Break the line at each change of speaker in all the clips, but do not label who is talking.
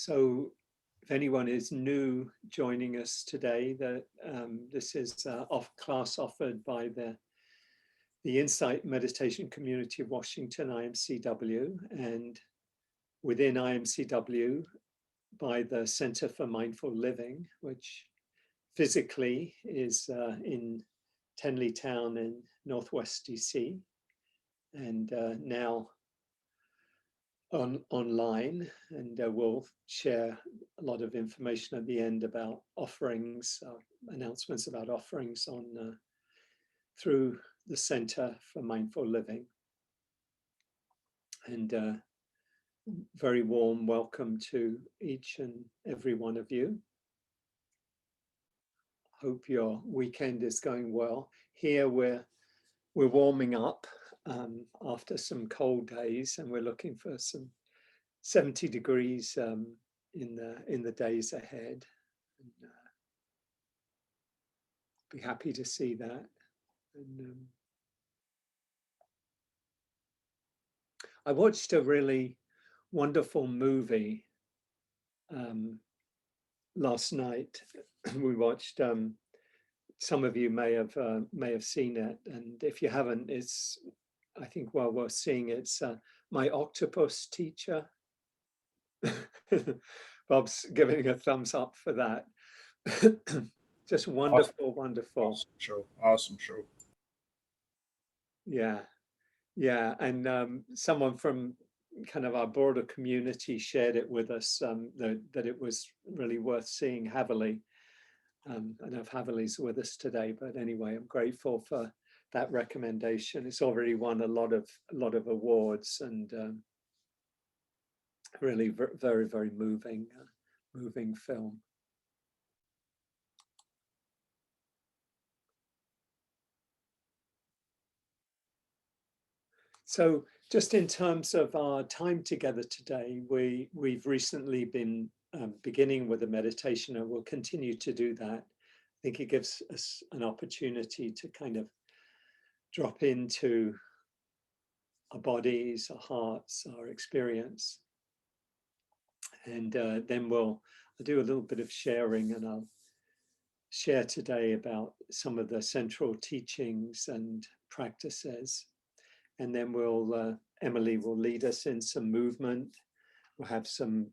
So if anyone is new joining us today, this is class offered by the Insight Meditation Community of Washington, IMCW, and within IMCW by the Center for Mindful Living, which physically is in Tenleytown in Northwest DC, and now online, and we'll share a lot of information at the end about offerings, announcements about offerings on through the Center for Mindful Living. And very warm welcome to each and every one of you. Hope your weekend is going well. Here we're warming up after some cold days, and we're looking for some 70 degrees in the days ahead. And, be happy to see that. And I watched a really wonderful movie last night. We watched. Some of you may have seen it, and if you haven't, it's, I think, well worth seeing. It's My Octopus Teacher. Bob's giving a thumbs up for that. Just wonderful, awesome. Wonderful.
Awesome show.
Yeah. And someone from kind of our broader community shared it with us, that it was really worth seeing. Heavily. I don't know if Havili's with us today, but anyway, I'm grateful for that recommendation. It's already won a lot of awards, and really very, very moving film. So just in terms of our time together today, we've recently been beginning with a meditation, and we'll continue to do that. I think it gives us an opportunity to kind of drop into our bodies, our hearts, our experience. And then I'll do a little bit of sharing, and I'll share today about some of the central teachings and practices. And then Emily will lead us in some movement. We'll have some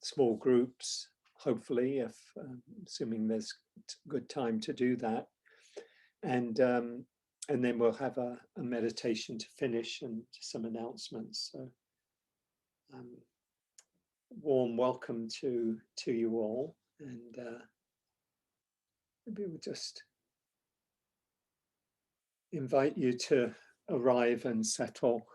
small groups, hopefully, if assuming there's good time to do that. And then we'll have a meditation to finish and some announcements. So warm welcome to you all, and maybe we'll just invite you to arrive and settle.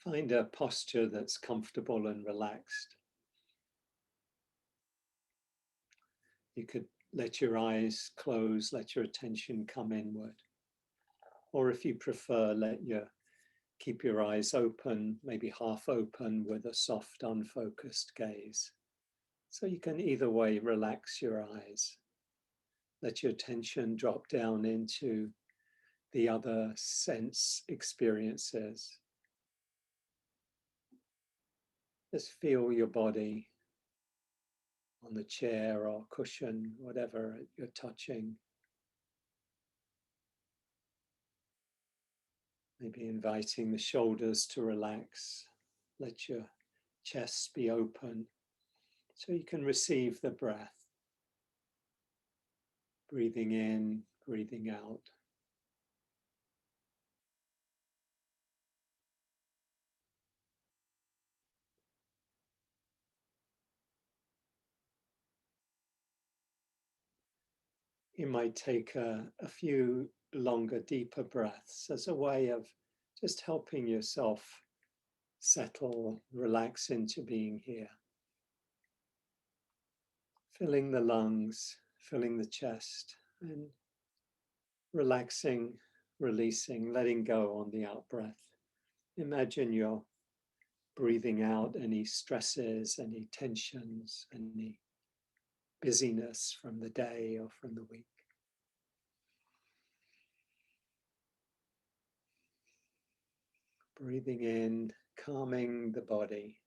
Find a posture that's comfortable and relaxed. You could let your eyes close, let your attention come inward. Or if you prefer, keep your eyes open, maybe half open, with a soft, unfocused gaze. So you can either way relax your eyes. Let your attention drop down into the other sense experiences. Just feel your body on the chair or cushion, whatever you're touching. Maybe inviting the shoulders to relax. Let your chest be open so you can receive the breath. Breathing in, breathing out. You might take a few longer, deeper breaths as a way of just helping yourself settle, relax into being here. Filling the lungs, filling the chest, and relaxing, releasing, letting go on the out breath. Imagine you're breathing out any stresses, any tensions, any busyness from the day or from the week. Breathing in, calming the body.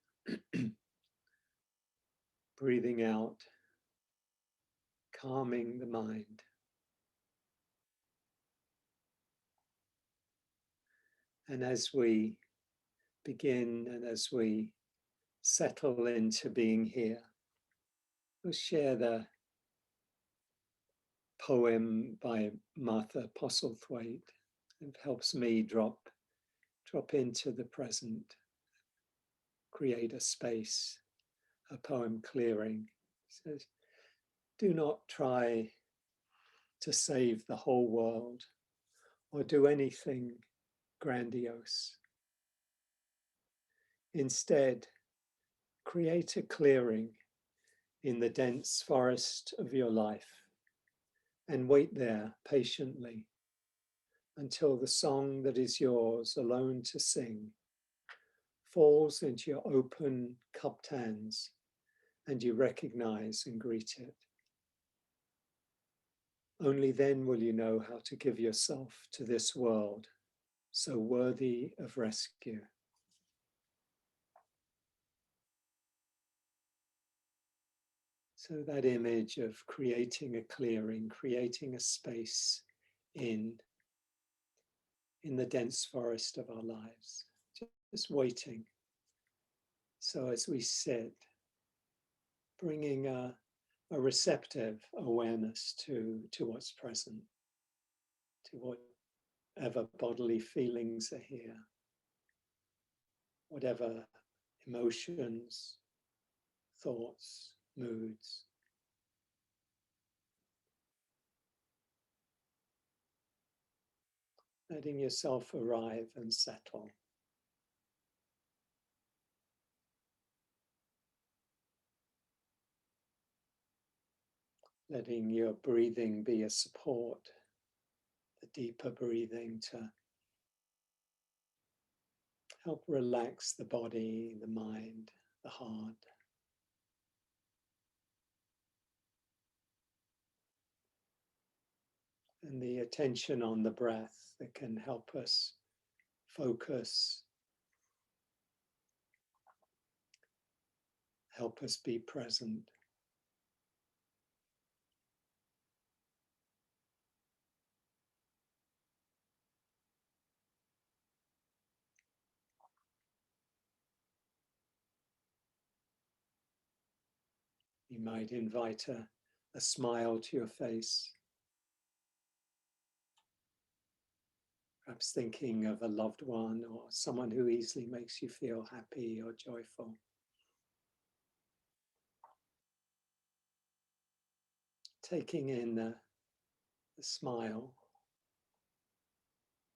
Breathing out, calming the mind. And as we begin and as we settle into being here, we'll share the poem by Martha Postlethwaite. It helps me drop into the present, create a space, a poem clearing. It says, do not try to save the whole world or do anything grandiose. Instead, create a clearing in the dense forest of your life and wait there patiently until the song that is yours alone to sing falls into your open cupped hands and you recognize and greet it. Only then will you know how to give yourself to this world so worthy of rescue. So that image of creating a clearing, creating a space in the dense forest of our lives, just waiting. So as we sit, bringing a receptive awareness to what's present, to whatever bodily feelings are here, whatever emotions, thoughts, moods. Letting yourself arrive and settle. Letting your breathing be a support, the deeper breathing to help relax the body, the mind, the heart. And the attention on the breath that can help us focus, help us be present. You might invite a smile to your face, perhaps thinking of a loved one or someone who easily makes you feel happy or joyful. Taking in the smile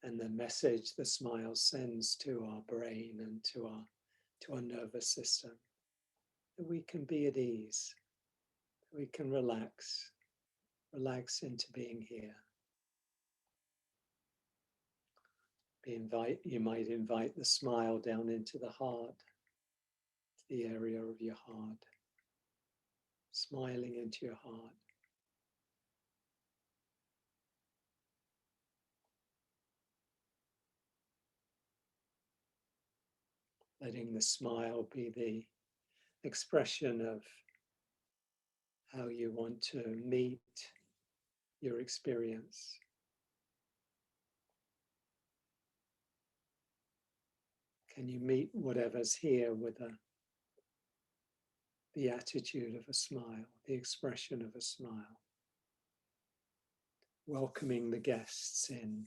and the message the smile sends to our brain and to our nervous system, that we can be at ease, that we can relax into being here. You might invite the smile down into the heart, the area of your heart, smiling into your heart. Letting the smile be the expression of how you want to meet your experience. Can you meet whatever's here with the attitude of a smile, the expression of a smile? Welcoming the guests in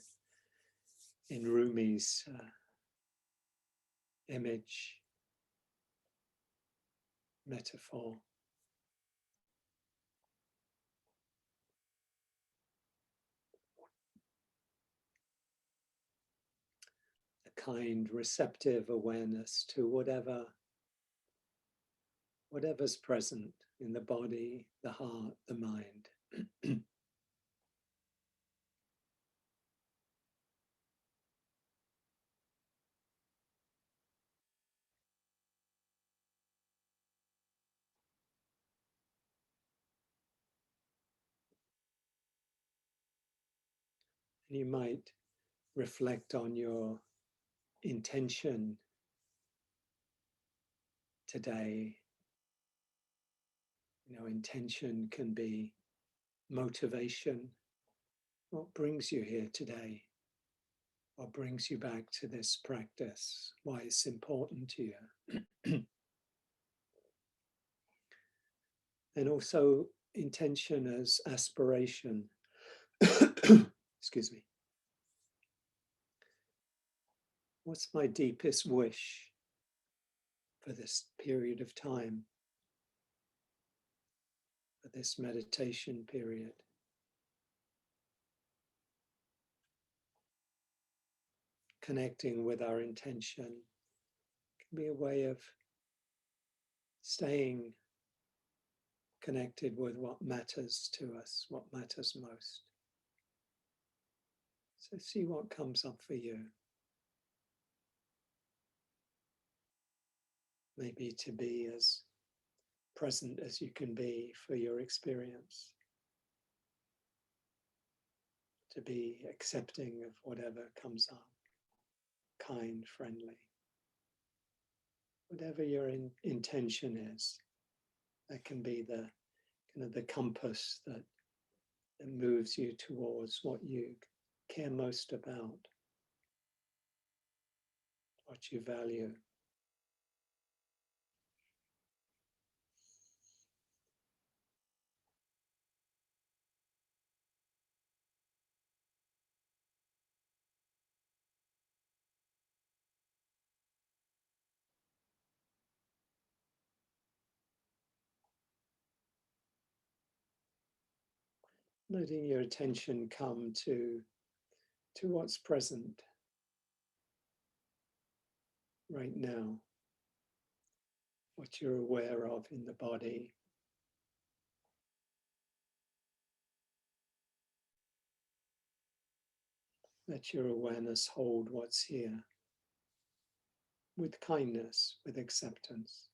Rumi's image, metaphor. A kind, receptive awareness to whatever's present in the body, the heart, the mind. You might reflect on your intention today. Intention can be motivation. What brings you here today? What brings you back to this practice? Why it's important to you? And also intention as aspiration. Excuse me. What's my deepest wish for this period of time, for this meditation period? Connecting with our intention can be a way of staying connected with what matters to us, what matters most. So see what comes up for you. Maybe to be as present as you can be for your experience. To be accepting of whatever comes up. Kind, friendly. Whatever your intention is, that can be the kind of the compass that moves you towards what you care most about, what you value. Letting your attention come to what's present right now, what you're aware of in the body. Let your awareness hold what's here with kindness, with acceptance.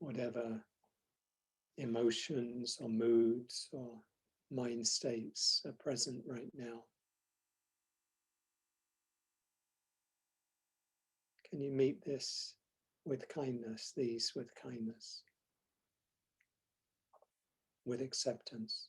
Whatever emotions or moods or mind states are present right now. Can you meet this with kindness, these with kindness, with acceptance?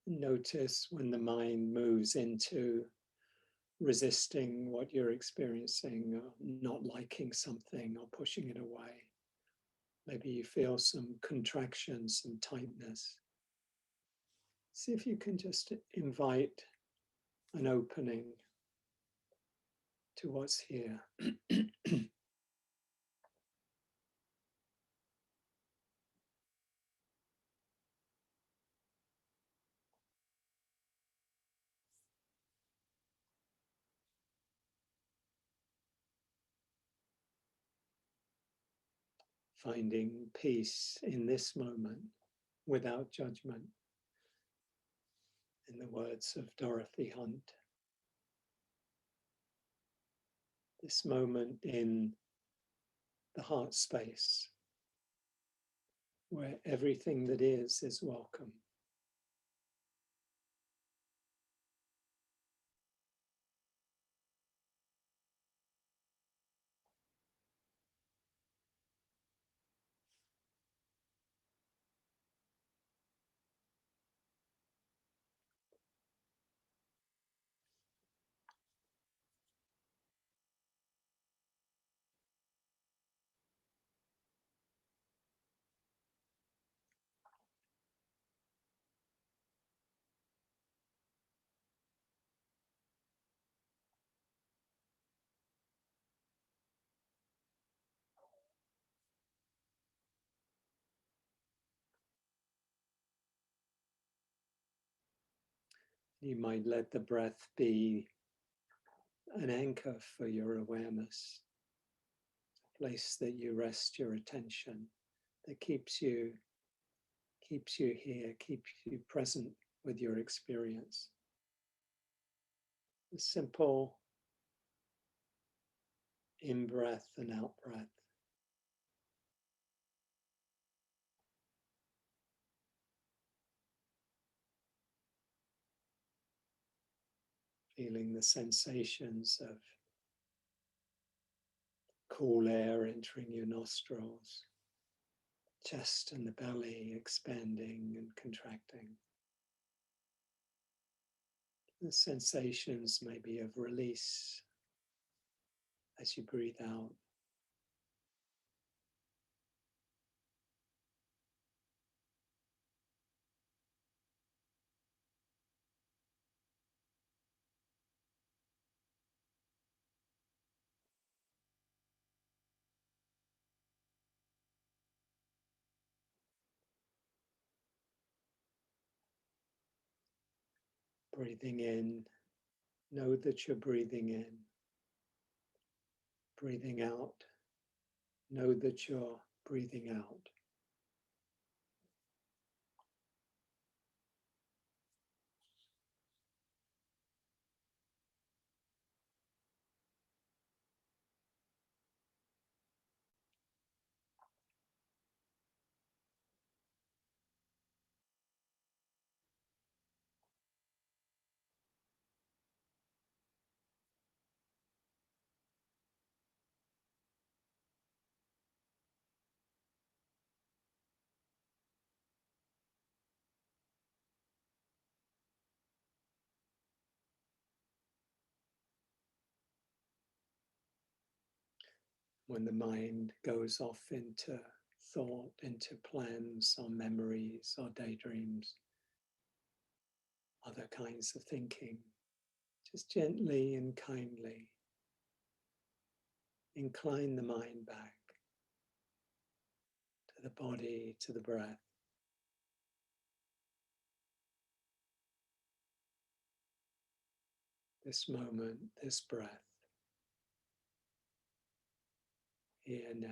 Notice when the mind moves into resisting what you're experiencing, or not liking something or pushing it away. Maybe you feel some contraction, some tightness. See if you can just invite an opening to what's here. Finding peace in this moment without judgment. In the words of Dorothy Hunt, this moment in the heart space where everything that is welcome. You might let the breath be an anchor for your awareness, a place that you rest your attention, that keeps you here, keeps you present with your experience. A simple in-breath and out-breath. Feeling the sensations of cool air entering your nostrils, chest and the belly expanding and contracting. The sensations maybe of release as you breathe out. Breathing in, know that you're breathing in. Breathing out, know that you're breathing out. When the mind goes off into thought, into plans or memories or daydreams, other kinds of thinking, just gently and kindly incline the mind back to the body, to the breath. This moment, this breath, here now.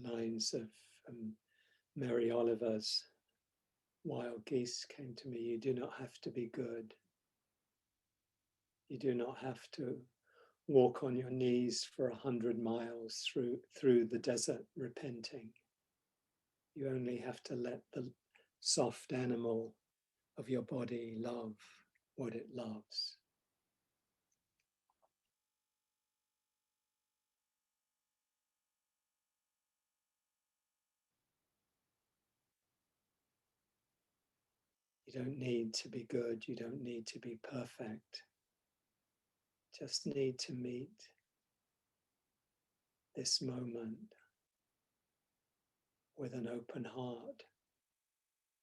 Lines of Mary Oliver's Wild Geese came to me. You do not have to be good. You do not have to walk on your knees for 100 miles through the desert repenting. You only have to let the soft animal of your body love what it loves. You don't need to be good. You don't need to be perfect. Just need to meet this moment with an open heart,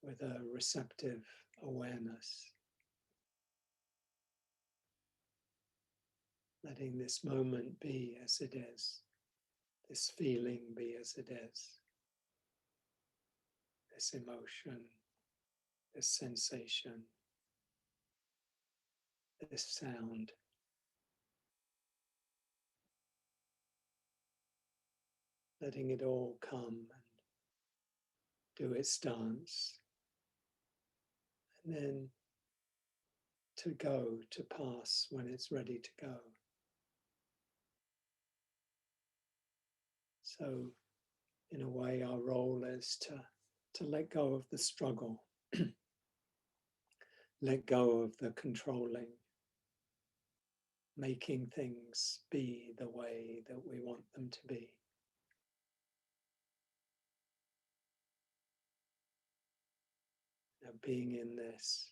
with a receptive awareness. Letting this moment be as it is, this feeling be as it is, this emotion, this sensation, this sound. letting it all come and do its dance, and then to go, to pass when it's ready to go. So in a way, our role is to let go of the struggle, let go of the controlling, making things be the way that we want them to be. Now, being in this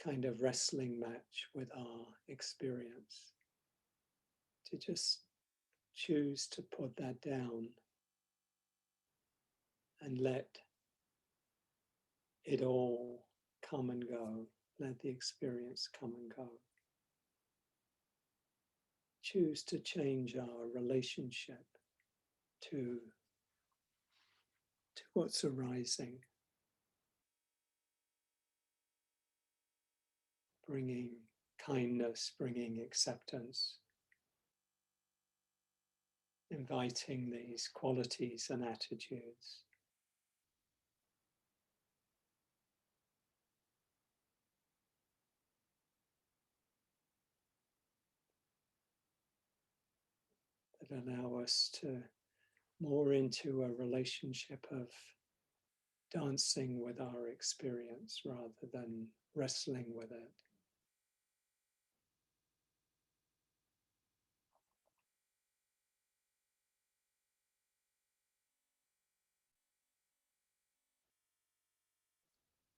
kind of wrestling match with our experience, to just choose to put that down and let it all come and go, let the experience come and go. Choose to change our relationship to what's arising, bringing kindness, bringing acceptance, inviting these qualities and attitudes. That allow us to more into a relationship of dancing with our experience rather than wrestling with it.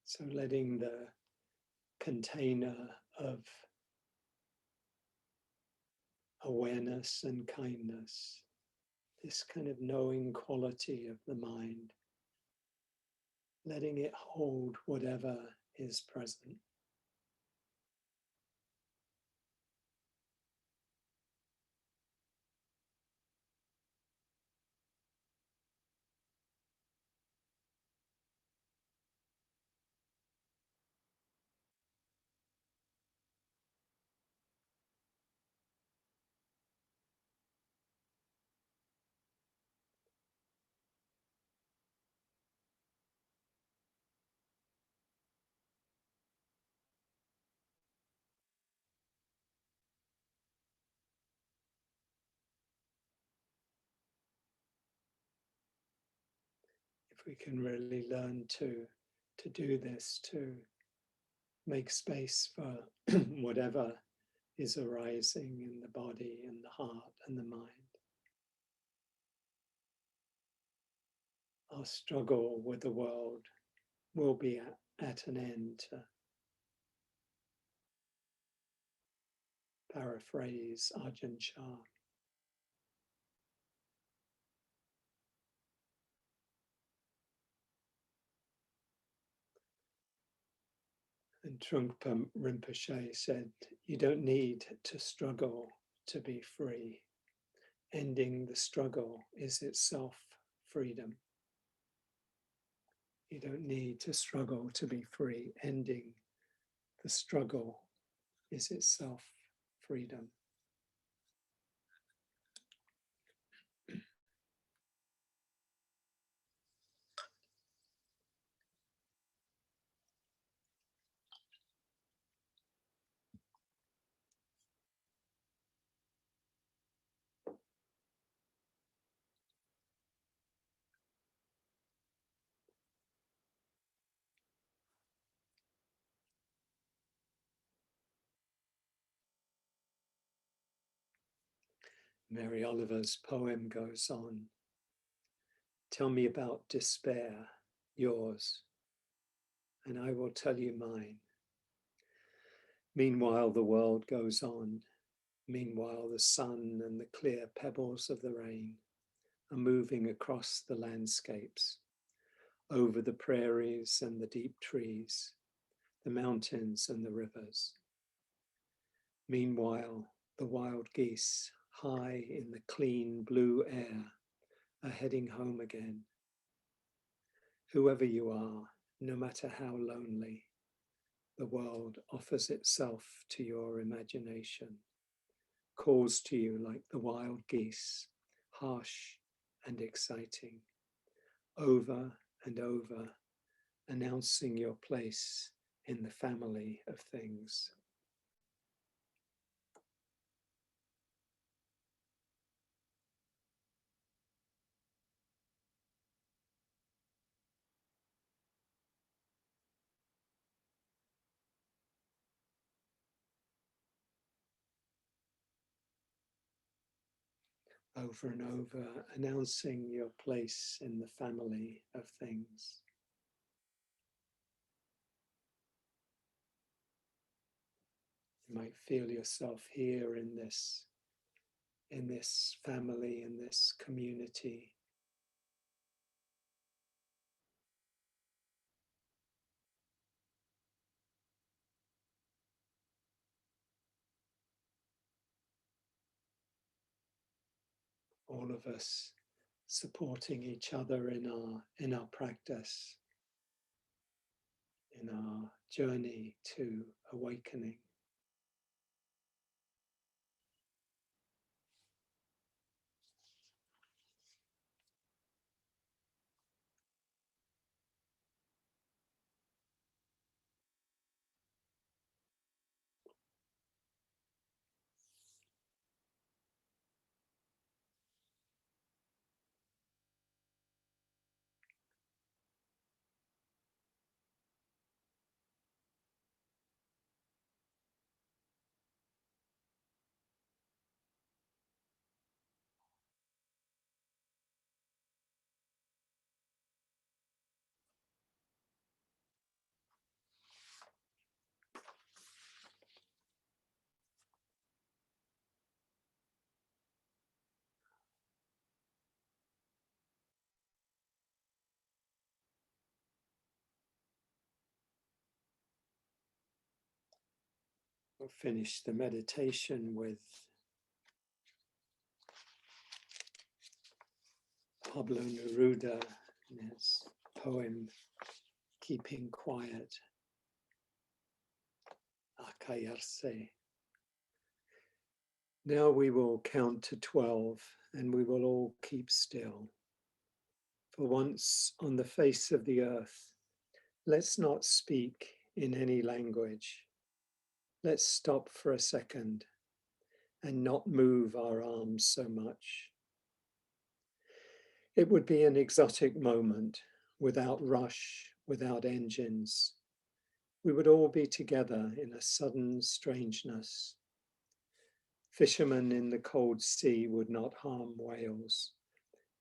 So letting the container of awareness and kindness, this kind of knowing quality of the mind, letting it hold whatever is present. If we can really learn to do this, to make space for whatever is arising in the body and the heart and the mind. Our struggle with the world will be at an end, to paraphrase Ajahn Chah. And Trungpa Rinpoche said, you don't need to struggle to be free. Ending the struggle is itself freedom. You don't need to struggle to be free. Ending the struggle is itself freedom. Mary Oliver's poem goes on. Tell me about despair, yours, and I will tell you mine. Meanwhile, the world goes on. Meanwhile, the sun and the clear pebbles of the rain are moving across the landscapes, over the prairies and the deep trees, the mountains and the rivers. Meanwhile, the wild geese, high in the clean blue air, are heading home again. Whoever you are, no matter how lonely, the world offers itself to your imagination, calls to you like the wild geese, harsh and exciting, over and over, announcing your place in the family of things. Over and over, announcing your place in the family of things. You might feel yourself here in this family, in this community. All of us supporting each other in our practice, in our journey to awakening. We'll finish the meditation with Pablo Neruda and his poem, Keeping Quiet, A Callarse. Now we will count to 12 and we will all keep still. For once on the face of the earth, let's not speak in any language. Let's stop for a second and not move our arms so much. It would be an exotic moment, without rush, without engines. We would all be together in a sudden strangeness. Fishermen in the cold sea would not harm whales,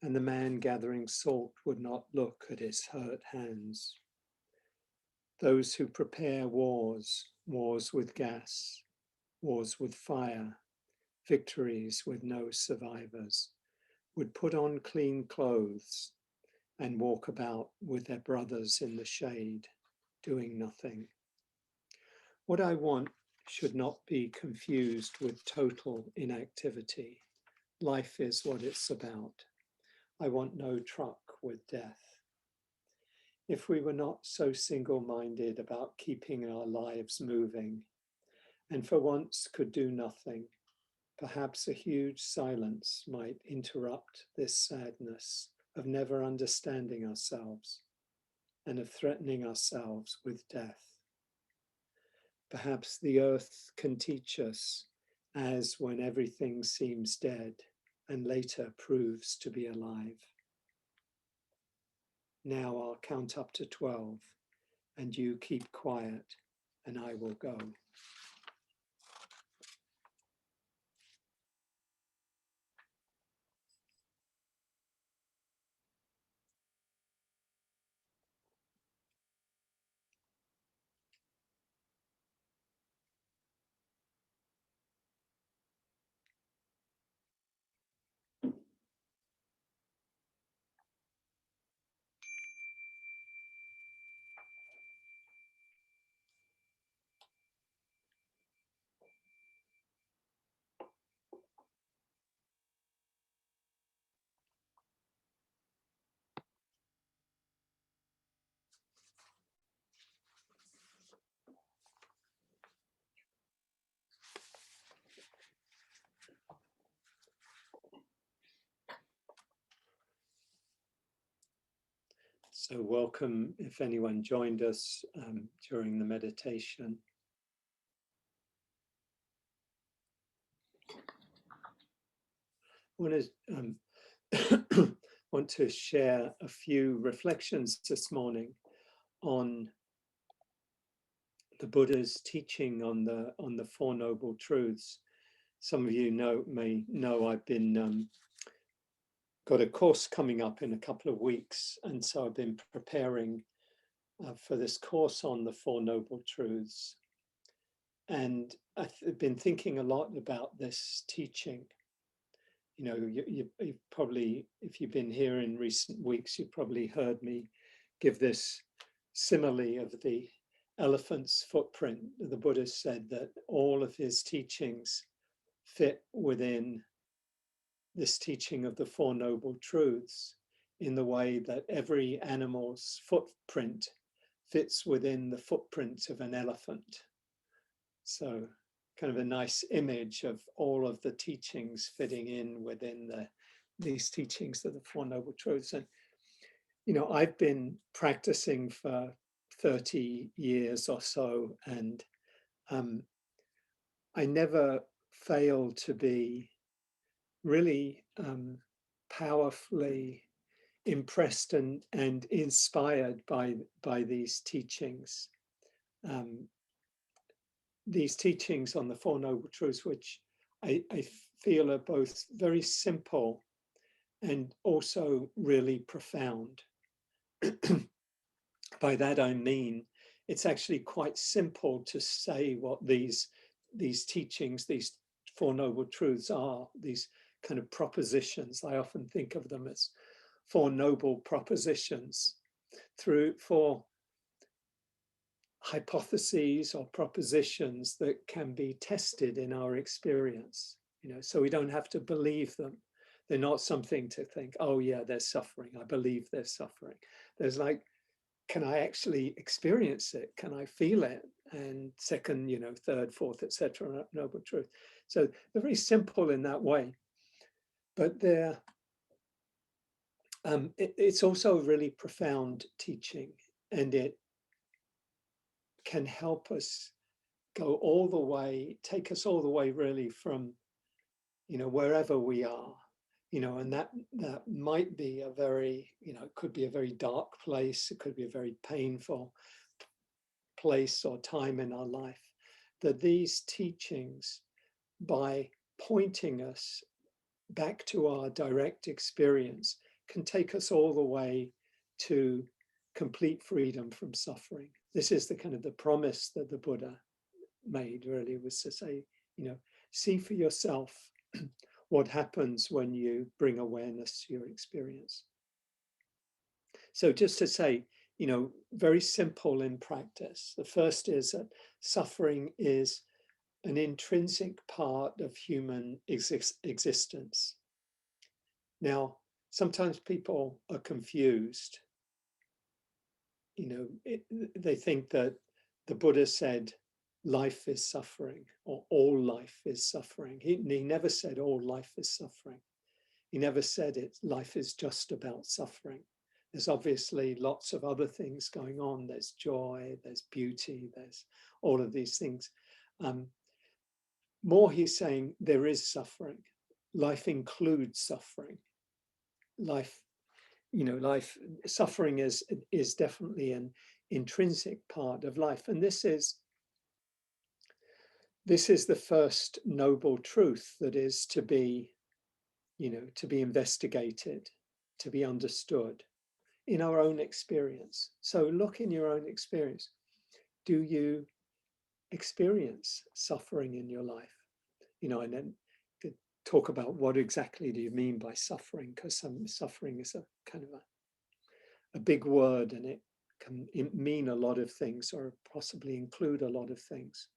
and the man gathering salt would not look at his hurt hands. Those who prepare wars, wars with gas, wars with fire, victories with no survivors, would put on clean clothes and walk about with their brothers in the shade, doing nothing. What I want should not be confused with total inactivity. Life is what it's about. I want no truck with death. If we were not so single-minded about keeping our lives moving, and for once could do nothing, perhaps a huge silence might interrupt this sadness of never understanding ourselves and of threatening ourselves with death. Perhaps the earth can teach us, as when everything seems dead and later proves to be alive. Now I'll count up to 12 and you keep quiet and I will go. So welcome if anyone joined us during the meditation. I want to share a few reflections this morning on the Buddha's teaching on the Four Noble Truths. Some of you may know I've been got a course coming up in a couple of weeks, and so I've been preparing for this course on the Four Noble Truths. And I've been thinking a lot about this teaching. You know, you've probably, if you've been here in recent weeks, you've probably heard me give this simile of the elephant's footprint. The Buddha said that all of his teachings fit within this teaching of the Four Noble Truths in the way that every animal's footprint fits within the footprint of an elephant. So kind of a nice image of all of the teachings fitting in within these teachings of the Four Noble Truths. And, you know, I've been practicing for 30 years or so, and I never failed to be really powerfully impressed and inspired by these teachings. These teachings on the Four Noble Truths, which I feel are both very simple and also really profound. By that I mean, it's actually quite simple to say what these teachings, these Four Noble Truths are, these kind of propositions. I often think of them as four noble propositions for hypotheses or propositions that can be tested in our experience, you know, so we don't have to believe them. They're not something to think, oh yeah, there's suffering, I believe there's suffering. There's like, can I actually experience it? Can I feel it? And second, you know, third, fourth, etc. Noble truth. So they're very simple in that way, but they're it's also a really profound teaching, and it can help us go all the way, take us all the way really from, you know, wherever we are, you know, and that might be a very, you know, it could be a very dark place, it could be a very painful place or time in our life, that these teachings, by pointing us back to our direct experience, can take us all the way to complete freedom from suffering. This is the kind of the promise that the Buddha made, really, was to say, you know, see for yourself what happens when you bring awareness to your experience. So just to say, you know, very simple in practice. The first is that suffering is an intrinsic part of human existence. Now, sometimes people are confused. You know, they think that the Buddha said life is suffering, or all life is suffering. He never said all life is suffering. He never said life is just about suffering. There's obviously lots of other things going on. There's joy, there's beauty, there's all of these things. More, he's saying there is suffering. Life includes suffering. Life, you know, suffering is definitely an intrinsic part of life. And this is the first noble truth that is to be, you know, to be investigated, to be understood in our own experience. So look in your own experience. Do you experience suffering in your life? You know, and then talk about what exactly do you mean by suffering, because some suffering is a kind of a big word, and it can mean a lot of things or possibly include a lot of things.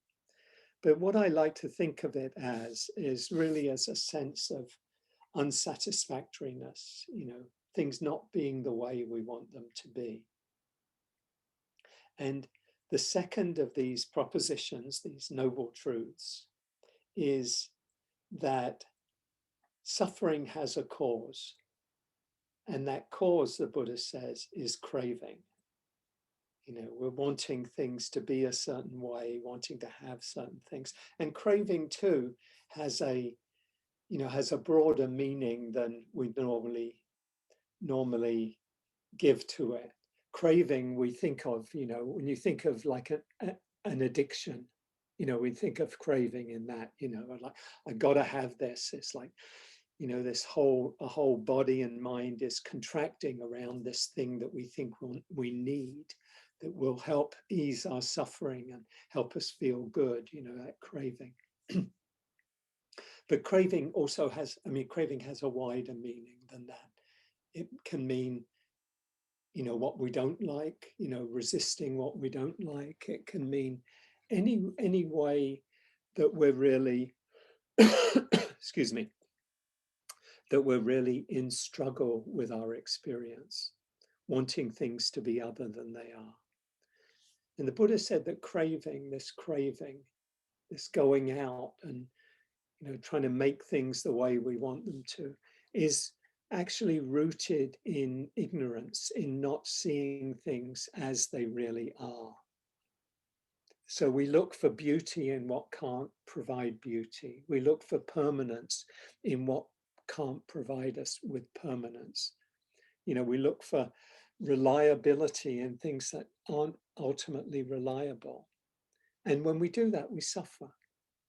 But what I like to think of it as is really as a sense of unsatisfactoriness, you know, things not being the way we want them to be. And the second of these propositions, these noble truths, is that suffering has a cause. And that cause, the Buddha says, is craving. We're wanting things to be a certain way, wanting to have certain things. And craving too has a broader meaning than we normally give to it. Craving, we think of, when you think of like an addiction, we think of craving in that, like, I gotta have this. It's like, this whole body and mind is contracting around this thing that we think we need, that will help ease our suffering and help us feel good, that craving. But craving also has, craving has a wider meaning than that. It can mean, what we don't like, resisting what we don't like. It can mean any way that we're really, excuse me, that we're really in struggle with our experience, wanting things to be other than they are. And the Buddha said that craving, this going out and, trying to make things the way we want them to, is actually rooted in ignorance, in not seeing things as they really are. So we look for beauty in what can't provide beauty. We look for permanence in what can't provide us with permanence. We look for reliability in things that aren't ultimately reliable. And when we do that, we suffer.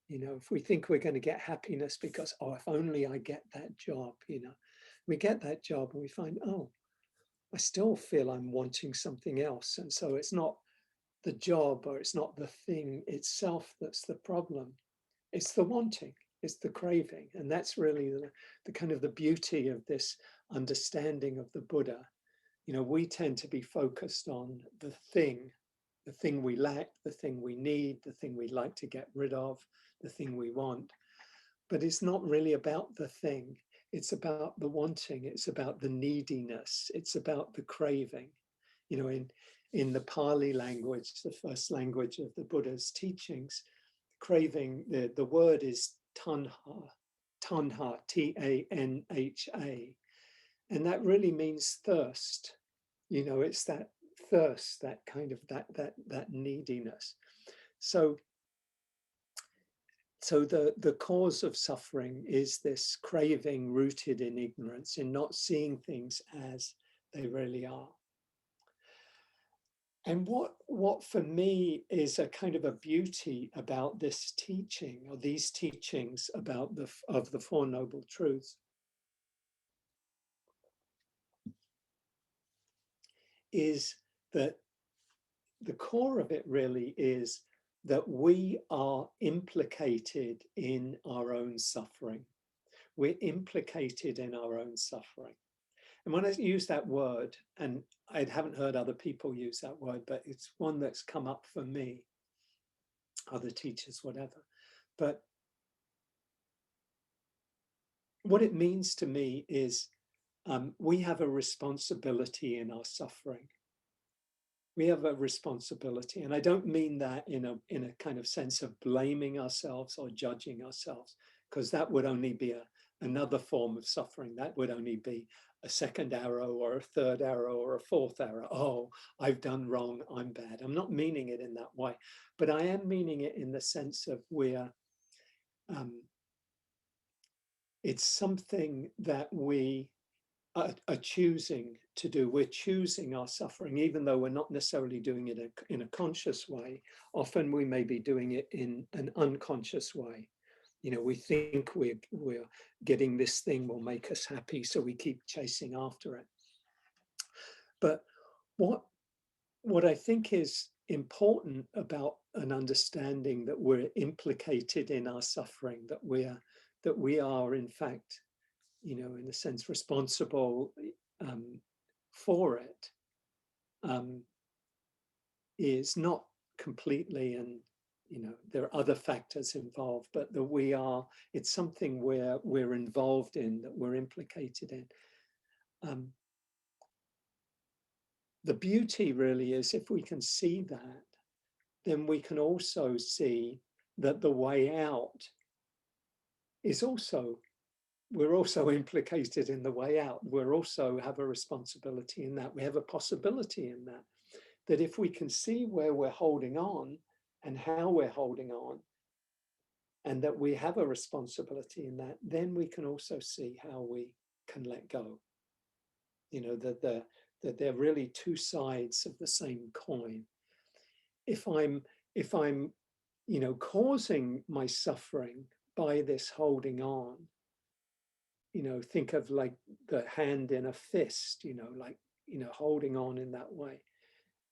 If we think we're going to get happiness because, if only I get that job, we get that job and we find, I still feel I'm wanting something else. And so it's not the job or it's not the thing itself that's the problem. It's the wanting, it's the craving. And that's really the kind of the beauty of this understanding of the Buddha. We tend to be focused on the thing we lack, the thing we need, the thing we'd like to get rid of, the thing we want. But it's not really about the thing. It's about the wanting. It's about the neediness. It's about the craving. In the Pali language, the first language of the Buddha's teachings, craving, the word is tanha, Tanha. And that really means thirst. It's that thirst, that kind of that neediness. So the cause of suffering is this craving rooted in ignorance, in not seeing things as they really are. And what for me is a kind of a beauty about this teaching, or these teachings about the Four Noble Truths, is that the core of it really is that we are implicated in our own suffering. We're implicated in our own suffering. And when I use that word, and I haven't heard other people use that word, but it's one that's come up for me, other teachers, whatever. But what it means to me is we have a responsibility in our suffering. We have a responsibility. And I don't mean that in a kind of sense of blaming ourselves or judging ourselves, because that would only be another form of suffering. That would only be a second arrow or a third arrow or a fourth arrow. Oh, I've done wrong, I'm bad. I'm not meaning it in that way, but I am meaning it in the sense of it's something that we are choosing to do. We're choosing our suffering, even though we're not necessarily doing it in a conscious way. Often we may be doing it in an unconscious way. We think we're getting this thing will make us happy, so we keep chasing after it. But what I think is important about an understanding that we're implicated in our suffering, that we are in fact, in a sense, responsible for it, is not completely, and there are other factors involved, but that it's something we're involved in, that we're implicated in. The beauty really is, if we can see that, then we can also see that the way out is also we're also implicated in the way out. We're also have a responsibility in that. We have a possibility in that, that if we can see where we're holding on and how we're holding on, and that we have a responsibility in that, then we can also see how we can let go. You know, that they're really two sides of the same coin. If I'm, you know, causing my suffering by this holding on, you know, think of like the hand in a fist, you know, like, you know, holding on in that way.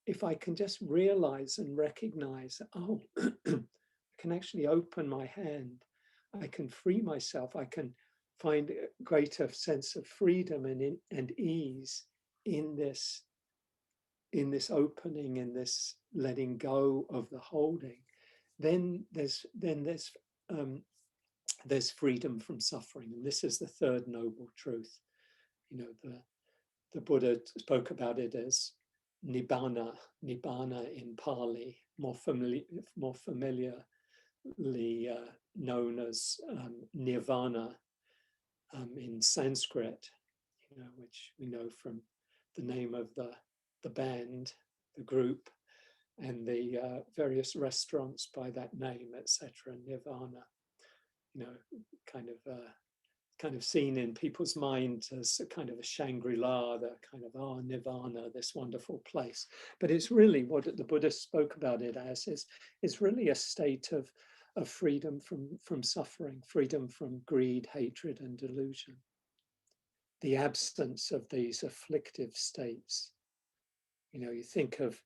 If I can just realize and recognize, oh, I can actually open my hand, I can free myself, I can find a greater sense of freedom and ease in this opening, in this letting go of the holding, then there's freedom from suffering. And this is the third noble truth. You know, the Buddha spoke about it as Nibbana in Pali, more familiarly known as Nirvana in Sanskrit, you know, which we know from the name of the band, the group, and the various restaurants by that name, etc. Nirvana, you know, kind of seen in people's minds as a kind of a Shangri-La, the kind of Nirvana, this wonderful place. But it's really what the Buddha spoke about it as is really a state of freedom from suffering, freedom from greed, hatred, and delusion. The absence of these afflictive states. You know, you think of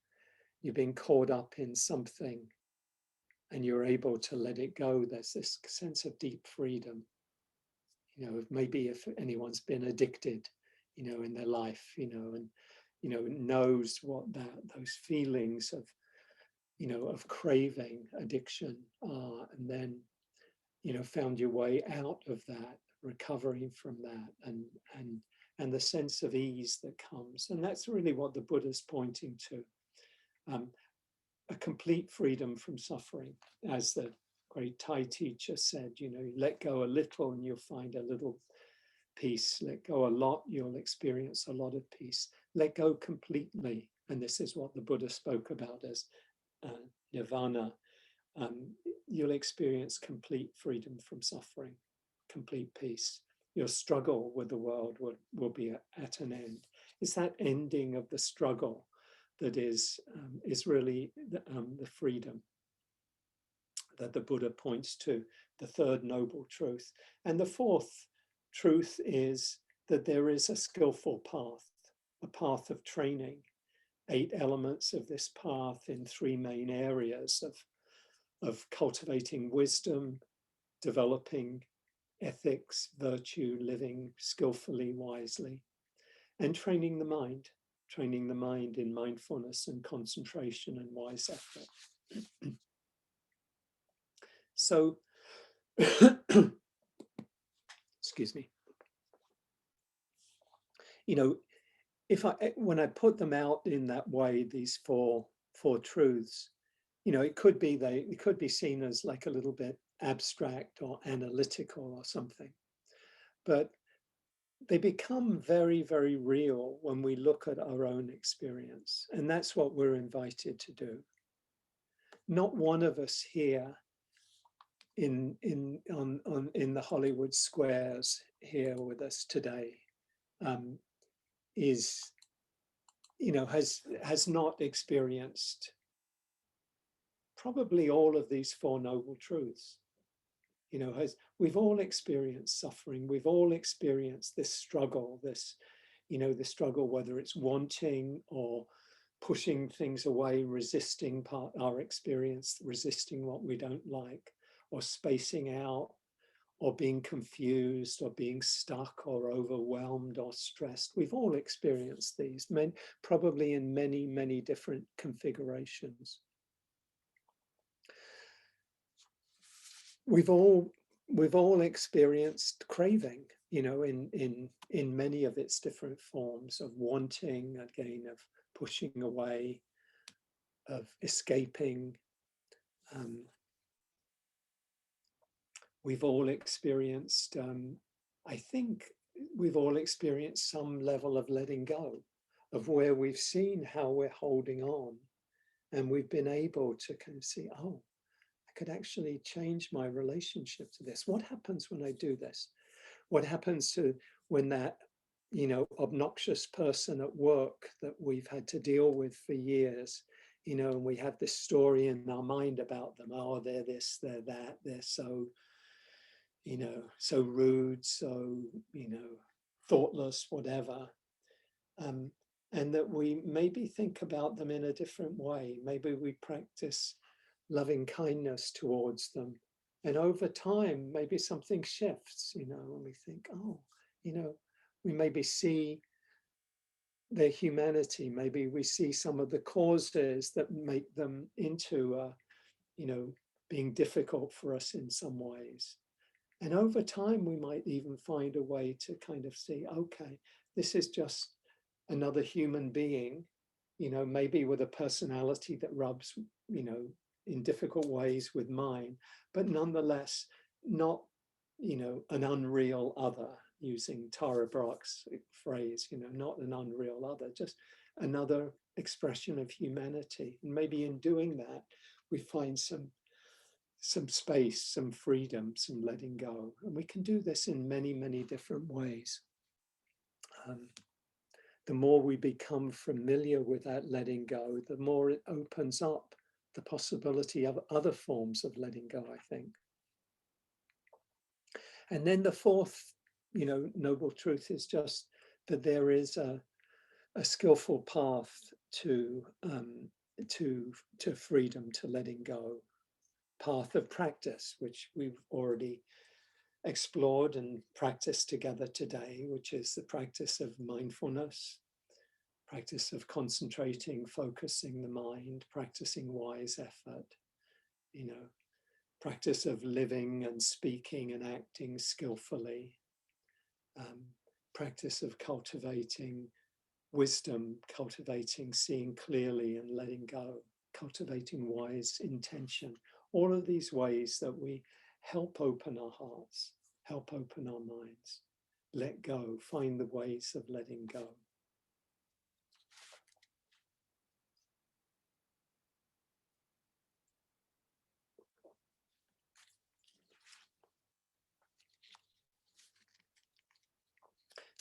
you being caught up in something and you're able to let it go. There's this sense of deep freedom. You know, maybe if anyone's been addicted, you know, in their life, you know, and, you know, knows what those feelings of, you know, of craving, addiction are, and then, you know, found your way out of that, recovering from that, and the sense of ease that comes. And that's really what the Buddha's pointing to. A complete freedom from suffering, as the great Thai teacher said, you know, let go a little and you'll find a little peace. Let go a lot, you'll experience a lot of peace. Let go completely, and this is what the Buddha spoke about as Nirvana. You'll experience complete freedom from suffering, complete peace. Your struggle with the world will be at an end. It's that ending of the struggle that is really the freedom that the Buddha points to, the third noble truth. And the fourth truth is that there is a skillful path, a path of training, 8 elements of this path in 3 main areas of cultivating wisdom, developing ethics, virtue, living skillfully, wisely, and training the mind in mindfulness and concentration and wise effort. So, excuse me. You know, when I put them out in that way, these four truths, you know, it could be seen as like a little bit abstract or analytical or something, but they become very, very real when we look at our own experience. And that's what we're invited to do. Not one of us here in the Hollywood squares here with us today is, you know, has not experienced probably all of these 4 noble truths. You know, we've all experienced suffering. We've all experienced this struggle, this, you know, the struggle, whether it's wanting or pushing things away, resisting our experience, resisting what we don't like, or spacing out, or being confused, or being stuck, or overwhelmed, or stressed. We've all experienced these, probably in many, many different configurations. We've all experienced craving, you know, in many of its different forms of wanting, again, of pushing away, of escaping. We've all experienced I think we've all experienced some level of letting go, of where we've seen how we're holding on, and we've been able to kind of see, oh, I could actually change my relationship to this. What happens when I do this? What happens to when that, obnoxious person at work that we've had to deal with for years, and we have this story in our mind about them. Oh, they're this, they're that, they're so, so rude, so, thoughtless, whatever. And that we maybe think about them in a different way. Maybe we practice loving kindness towards them. And over time, maybe something shifts, and we think, oh, we maybe see their humanity. Maybe we see some of the causes that make them into, being difficult for us in some ways. And over time, we might even find a way to kind of see, okay, this is just another human being, maybe with a personality that rubs, in difficult ways with mine, but nonetheless, not, an unreal other, using Tara Brach's phrase, not an unreal other, just another expression of humanity. And maybe in doing that, we find some space, some freedom, some letting go. And we can do this in many, many different ways. The more we become familiar with that letting go, the more it opens up the possibility of other forms of letting go, I think. And then the fourth, noble truth is just that there is a skillful path to freedom, to letting go, path of practice, which we've already explored and practiced together today, which is the practice of mindfulness, practice of concentrating, focusing the mind, practicing wise effort, practice of living and speaking and acting skillfully, practice of cultivating wisdom, cultivating seeing clearly and letting go, cultivating wise intention. All of these ways that we help open our hearts, help open our minds, let go, find the ways of letting go.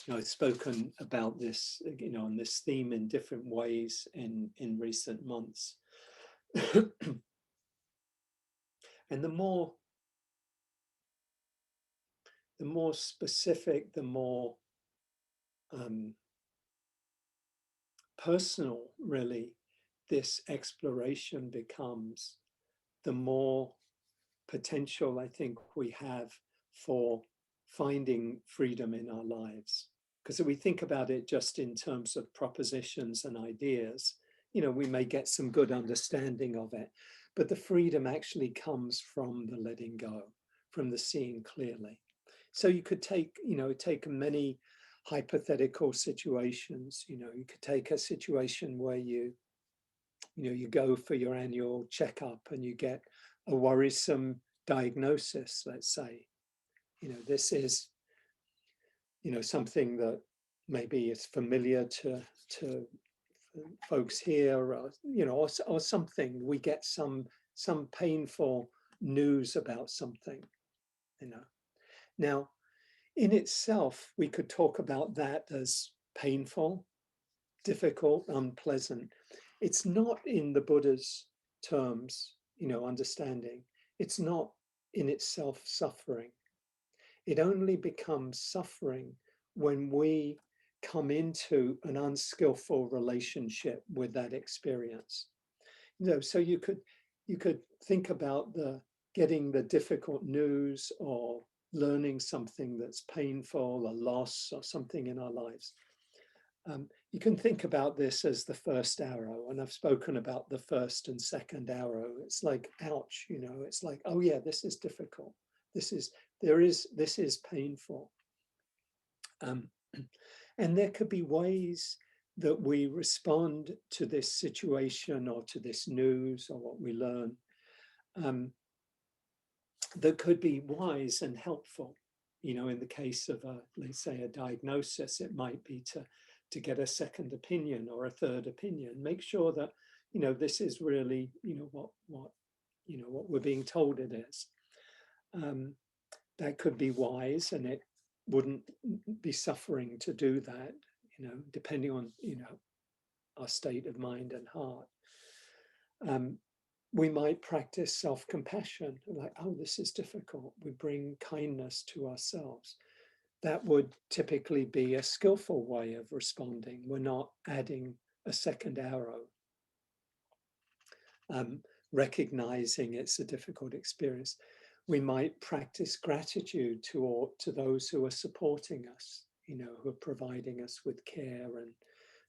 I've spoken about this, on this theme in different ways in recent months. And the more specific, the more personal, really, this exploration becomes, the more potential I think we have for finding freedom in our lives. Because if we think about it just in terms of propositions and ideas, we may get some good understanding of it, but the freedom actually comes from the letting go, from the seeing clearly. So you could take many hypothetical situations. You could take a situation where you go for your annual checkup and you get a worrisome diagnosis, let's say. This is, something that maybe is familiar to folks here, or something. We get some painful news about something, Now, in itself, we could talk about that as painful, difficult, unpleasant. It's not in the Buddha's terms, understanding. It's not in itself suffering. It only becomes suffering when we come into an unskillful relationship with that experience. So you could think about getting the difficult news or learning something that's painful, a loss or something in our lives. You can think about this as the first arrow, and I've spoken about the first and second arrow. It's like, ouch, it's like, oh yeah, this is difficult. This is painful. And there could be ways that we respond to this situation or to this news or what we learn that could be wise and helpful. you know, in the case of a, let's say, a diagnosis, it might be to get a second opinion or a third opinion. Make sure that, you know, this is really, you know, what we're being told it is. That could be wise, and it wouldn't be suffering to do that, you know, depending on, you know, our state of mind and heart. We might practice self-compassion, like, oh, this is difficult. We bring kindness to ourselves. That would typically be a skillful way of responding. We're not adding a second arrow. Recognizing it's a difficult experience. We might practice gratitude to those who are supporting us, you know, who are providing us with care and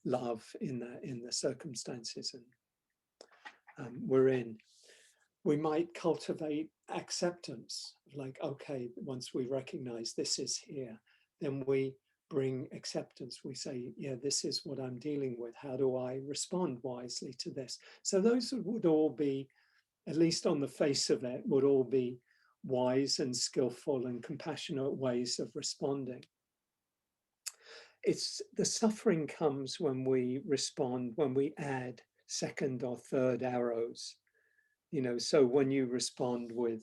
love in the circumstances and we're in. We might cultivate acceptance, like, okay, once we recognize this is here, then we bring acceptance. We say, yeah, this is what I'm dealing with. How do I respond wisely to this? So those would all be, at least on the face of it, would all be wise and skillful and compassionate ways of responding. It's the suffering comes when we respond, when we add second or third arrows, you know. So when you respond with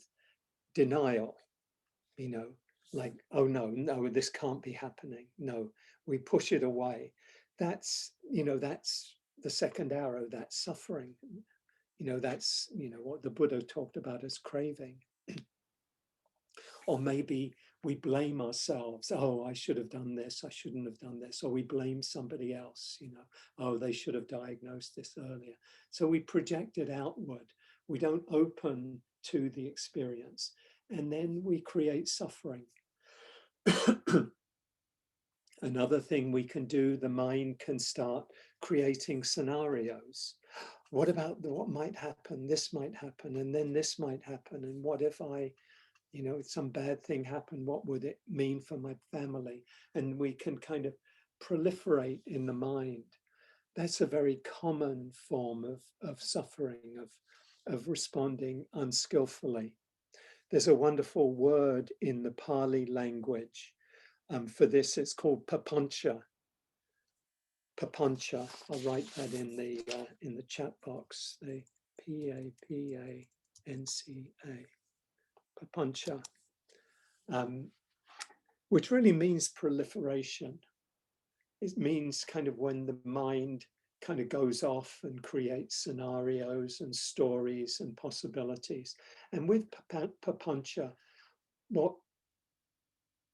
denial, you know, like, oh no, this can't be happening. No, we push it away. That's, you know, that's the second arrow, that's suffering. You know, that's, you know, what the Buddha talked about as craving. Or maybe we blame ourselves. Oh, I should have done this. I shouldn't have done this. Or we blame somebody else, you know, oh, they should have diagnosed this earlier. So we project it outward. We don't open to the experience. And then we create suffering. Another thing we can do, the mind can start creating scenarios. What about what might happen? This might happen, and then this might happen. And what if I, you know, some bad thing happened? What would it mean for my family? And we can kind of proliferate in the mind. That's a very common form of suffering, of responding unskillfully. There's a wonderful word in the Pali language for this. It's called papancha. Papancha. I'll write that in the chat box. The Papanca. Papancha, which really means proliferation. It means kind of when the mind kind of goes off and creates scenarios and stories and possibilities. And with papancha, what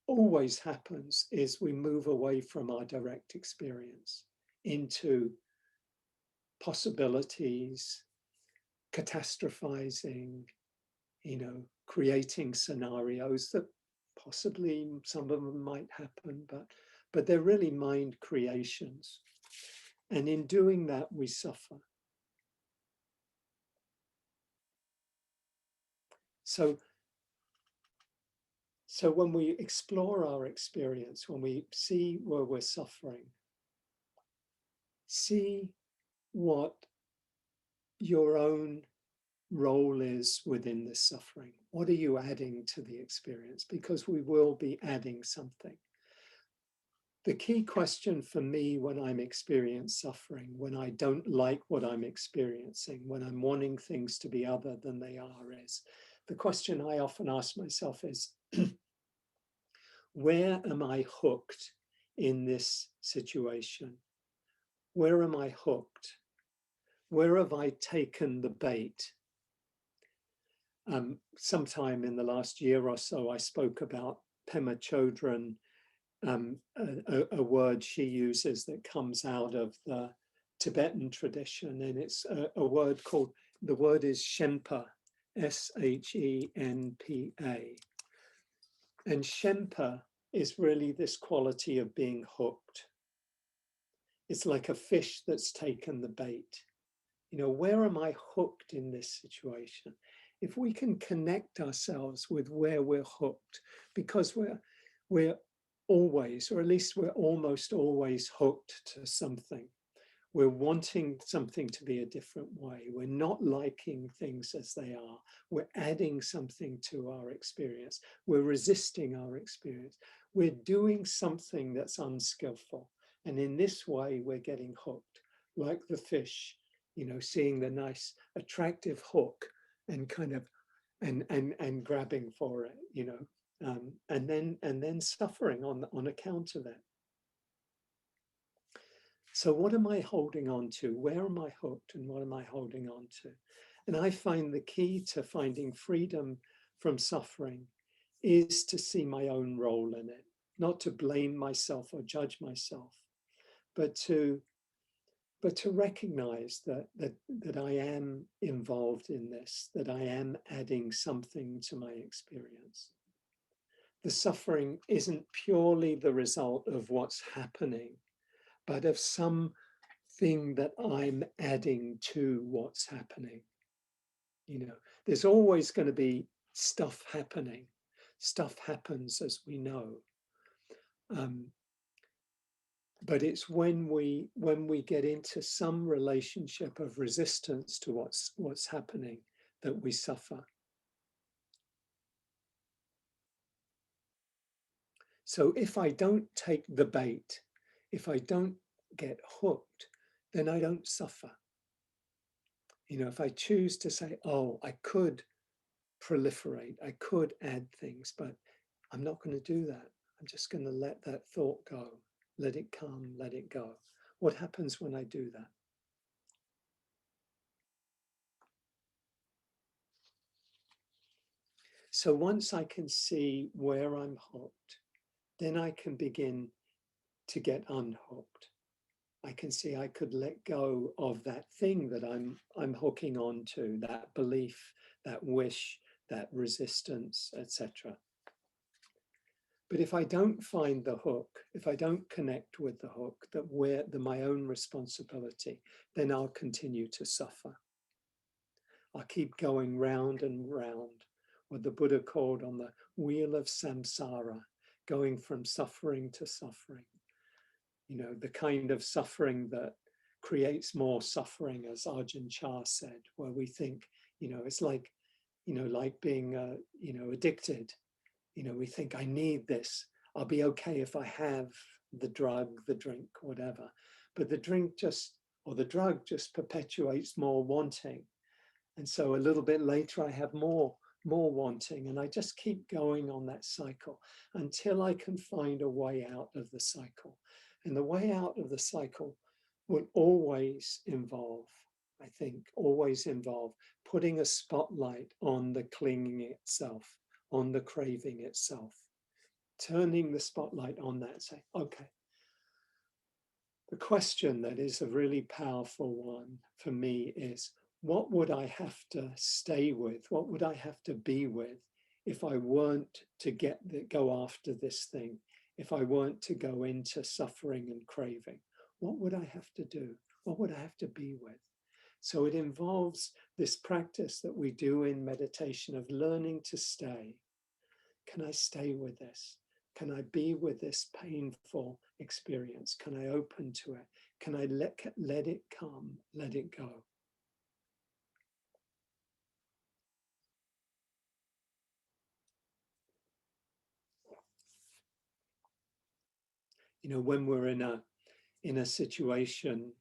always happens is we move away from our direct experience into possibilities, catastrophizing, you know, creating scenarios that possibly some of them might happen, but they're really mind creations. And in doing that, we suffer. So when we explore our experience, when we see where we're suffering, see what your own role is within this suffering. What are you adding to the experience? Because we will be adding something. The key question for me when I'm experiencing suffering, when I don't like what I'm experiencing, when I'm wanting things to be other than they are, is the question I often ask myself is, where am I hooked in this situation? Where am I hooked? Where have I taken the bait? Sometime in the last year or so, I spoke about Pema Chodron, a word she uses that comes out of the Tibetan tradition, and it's a word called, the word is Shenpa, S-H-E-N-P-A. And Shenpa is really this quality of being hooked. It's like a fish that's taken the bait. You know, where am I hooked in this situation? If we can connect ourselves with where we're hooked, because we're always, or at least we're almost always hooked to something. We're wanting something to be a different way. We're not liking things as they are. We're adding something to our experience. We're resisting our experience. We're doing something that's unskillful. And in this way, we're getting hooked, like the fish, you know, seeing the nice, attractive hook and kind of, and grabbing for it, you know, and then suffering on account of it. So what am I holding on to? Where am I hooked and what am I holding on to? And I find the key to finding freedom from suffering is to see my own role in it, not to blame myself or judge myself, but to recognize that I am involved in this, that I am adding something to my experience. The suffering isn't purely the result of what's happening, but of some thing that I'm adding to what's happening. You know, there's always going to be stuff happening. Stuff happens, as we know. But it's when we get into some relationship of resistance to what's happening that we suffer. So if I don't take the bait, if I don't get hooked, then I don't suffer. You know, if I choose to say, oh, I could proliferate, I could add things, but I'm not going to do that. I'm just going to let that thought go, let it come, let it go. What happens when I do that? So once I can see where I'm hooked, then I can begin to get unhooked. I can see I could let go of that thing that I'm hooking on to, that belief, that wish, that resistance, etc. But if I don't find the hook, if I don't connect with the hook, my own responsibility, then I'll continue to suffer. I'll keep going round and round, what the Buddha called on the wheel of samsara, going from suffering to suffering. You know, the kind of suffering that creates more suffering, as Ajahn Chah said, where we think, you know, it's like, you know, like being, you know, addicted. You know, we think, I need this. I'll be okay if I have the drug, the drink, whatever. But the drink just, or the drug just perpetuates more wanting. And so a little bit later, I have more wanting. And I just keep going on that cycle until I can find a way out of the cycle. And the way out of the cycle will always involve, I think, always involve putting a spotlight on the clinging itself, on the craving itself, turning the spotlight on that and say, okay, the question that is a really powerful one for me is, what would I have to stay with? What would I have to be with if I weren't to go after this thing? If I weren't to go into suffering and craving? What would I have to do? What would I have to be with? So it involves this practice that we do in meditation of learning to stay. Can I stay with this? Can I be with this painful experience? Can I open to it? Can I let it come, let it go? You know, when we're in a situation,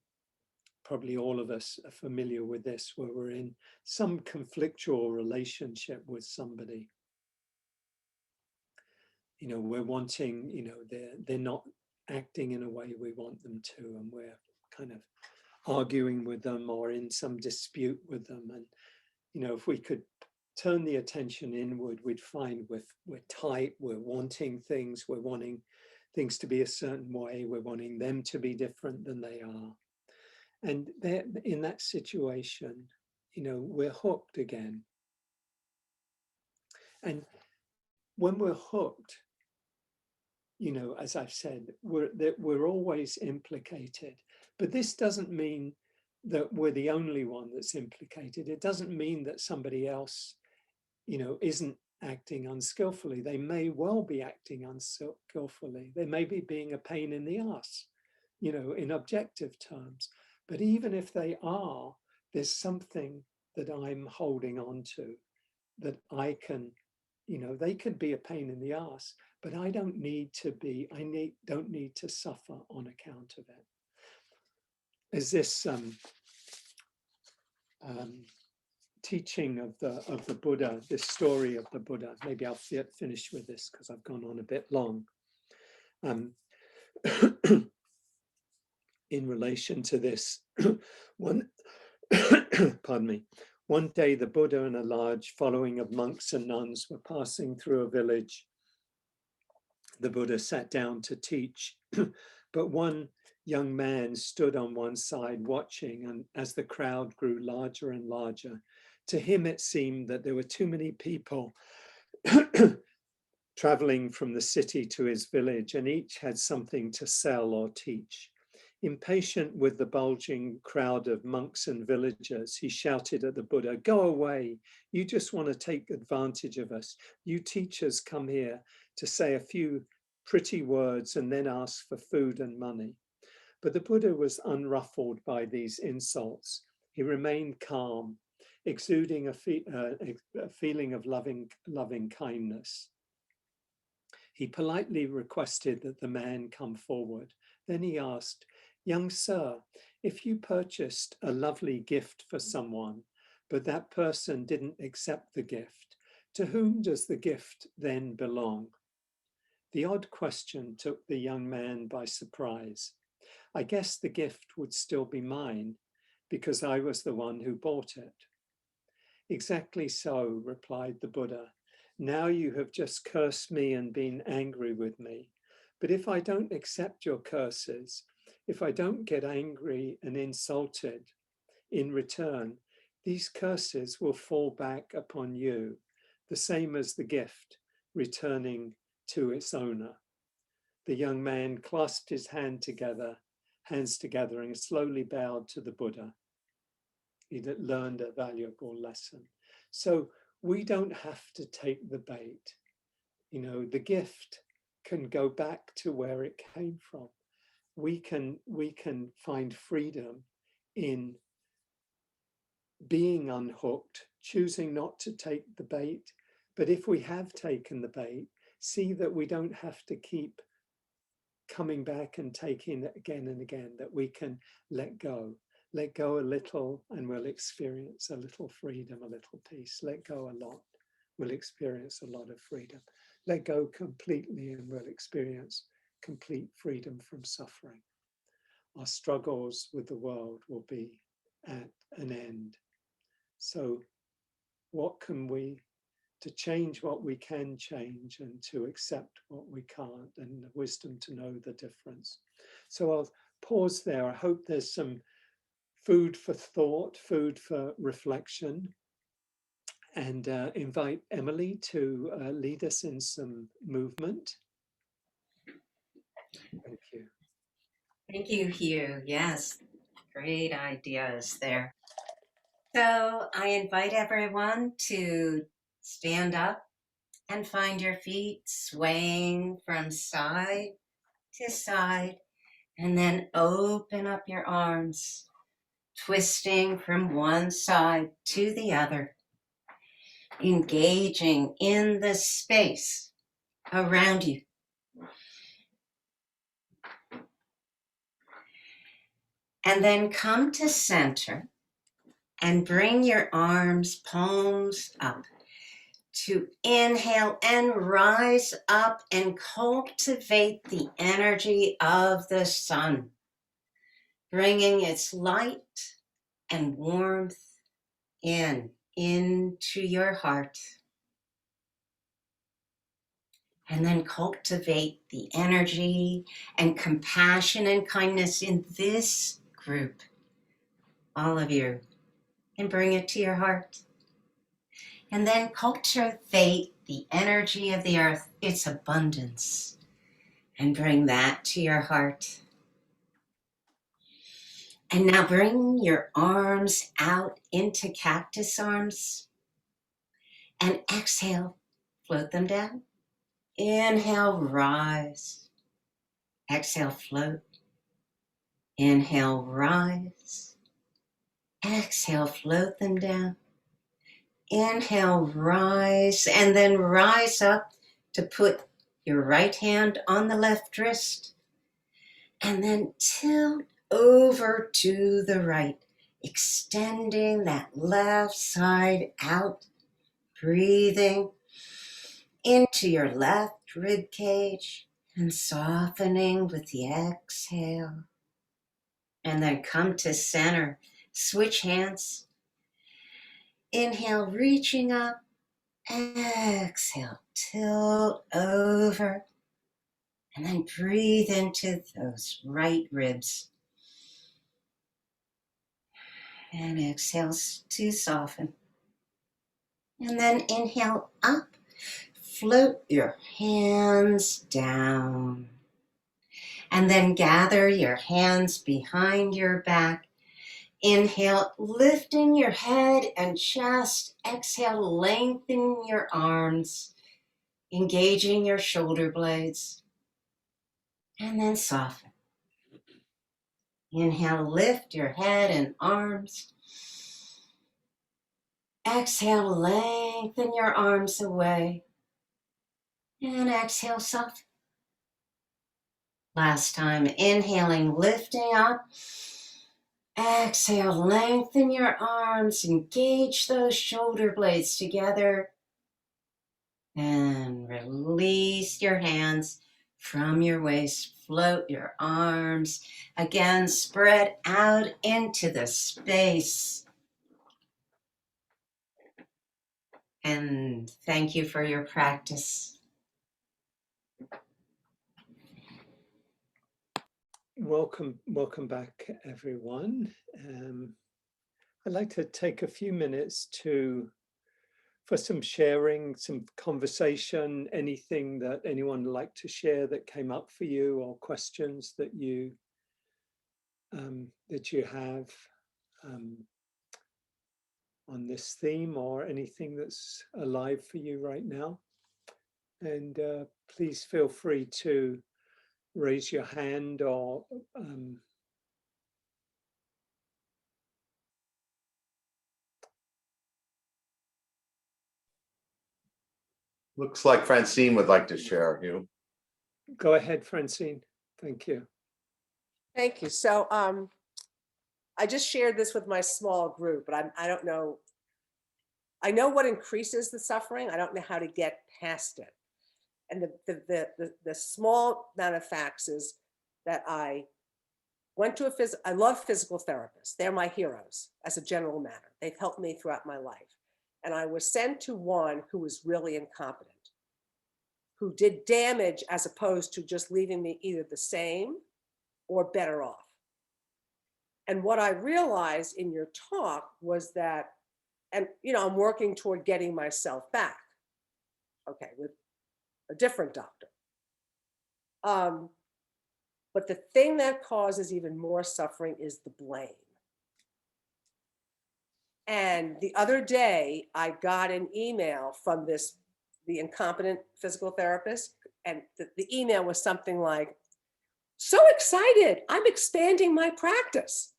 probably all of us are familiar with this, where we're in some conflictual relationship with somebody. You know, we're wanting, you know, they're not acting in a way we want them to, and we're kind of arguing with them or in some dispute with them. And, you know, if we could turn the attention inward, we'd find we're tight, we're wanting things, we're wanting things to be a certain way, we're wanting them to be different than they are. And in that situation, you know, we're hooked again. And when we're hooked, you know, as I've said, we're always implicated. But this doesn't mean that we're the only one that's implicated. It doesn't mean that somebody else, you know, isn't acting unskillfully. They may well be acting unskillfully. They may be being a pain in the ass, you know, in objective terms. But even if they are, there's something that I'm holding on to that I can, they could be a pain in the ass, but I don't need to be, don't need to suffer on account of it. Is this teaching of the Buddha, this story of the Buddha? Maybe I'll finish with this because I've gone on a bit long. In relation to this, pardon me, one day the Buddha and a large following of monks and nuns were passing through a village. The Buddha sat down to teach, but one young man stood on one side watching, and as the crowd grew larger and larger, to him it seemed that there were too many people traveling from the city to his village, and each had something to sell or teach. Impatient with the bulging crowd of monks and villagers, he shouted at the Buddha, "Go away, you just want to take advantage of us. You teachers come here to say a few pretty words and then ask for food and money." But the Buddha was unruffled by these insults. He remained calm, exuding a feeling of loving kindness. He politely requested that the man come forward. Then he asked, "Young sir, if you purchased a lovely gift for someone, but that person didn't accept the gift, to whom does the gift then belong?" The odd question took the young man by surprise. "I guess the gift would still be mine, because I was the one who bought it." "Exactly so," replied the Buddha. "Now you have just cursed me and been angry with me. But if I don't accept your curses, if I don't get angry and insulted in return, these curses will fall back upon you, the same as the gift returning to its owner." The young man clasped his hands together and slowly bowed to the Buddha. He learned a valuable lesson. So we don't have to take the bait. The gift can go back to where it came from. We can find freedom in being unhooked, choosing not to take the bait. But if we have taken the bait, see that we don't have to keep coming back and taking it again and again, that we can let go a little and we'll experience a little freedom, a little peace. Let go a lot, we'll experience a lot of freedom. Let go completely and we'll experience complete freedom from suffering. Our struggles with the world will be at an end. So what can we, to change what we can change and to accept what we can't, and the wisdom to know the difference. So I'll pause there. I hope there's some food for thought, food for reflection, and invite Emily to lead us in some movement. Thank you.
Thank you, Hugh. Yes, great ideas there. So I invite everyone to stand up and find your feet swaying from side to side, and then open up your arms, twisting from one side to the other, engaging in the space around you. And then come to center and bring your arms, palms up, to inhale and rise up and cultivate the energy of the sun, bringing its light and warmth into your heart. And then cultivate the energy and compassion and kindness in this group, all of you, and bring it to your heart. And then cultivate the energy of the earth, its abundance, and bring that to your heart. And now bring your arms out into cactus arms, and exhale, float them down. Inhale, rise. Exhale, float. Inhale, rise. Exhale, float them down. Inhale, rise, and then rise up to put your right hand on the left wrist, and then tilt over to the right, extending that left side out, breathing into your left rib cage and softening with the exhale. And then come to center, switch hands. Inhale, reaching up. Exhale, tilt over, and then breathe into those right ribs. And exhale to soften. And then inhale up, float your hands down. And then gather your hands behind your back. Inhale, lifting your head and chest. Exhale, lengthen your arms, engaging your shoulder blades. And then soften. Inhale, lift your head and arms. Exhale, lengthen your arms away. And exhale, soften. Last time, inhaling, lifting up. Exhale, lengthen your arms, engage those shoulder blades together. And release your hands from your waist. Float your arms. Again, spread out into the space. And thank you for your practice.
Welcome back, everyone. I'd like to take a few minutes for some sharing, some conversation, anything that anyone would like to share that came up for you, or questions that you have on this theme, or anything that's alive for you right now. And please feel free to raise your hand or
looks like Francine would like to share, Hugh.
Go ahead, Francine. Thank you.
Thank you. So I just shared this with my small group, but I don't know. I know what increases the suffering. I don't know how to get past it. And the small amount of facts is that I went to I love physical therapists. They're my heroes as a general matter. They've helped me throughout my life. And I was sent to one who was really incompetent, who did damage as opposed to just leaving me either the same or better off. And what I realized in your talk was that, and I'm working toward getting myself back, okay, with a different doctor. But the thing that causes even more suffering is the blame. And the other day, I got an email from the incompetent physical therapist, and the email was something like, "So excited, I'm expanding my practice."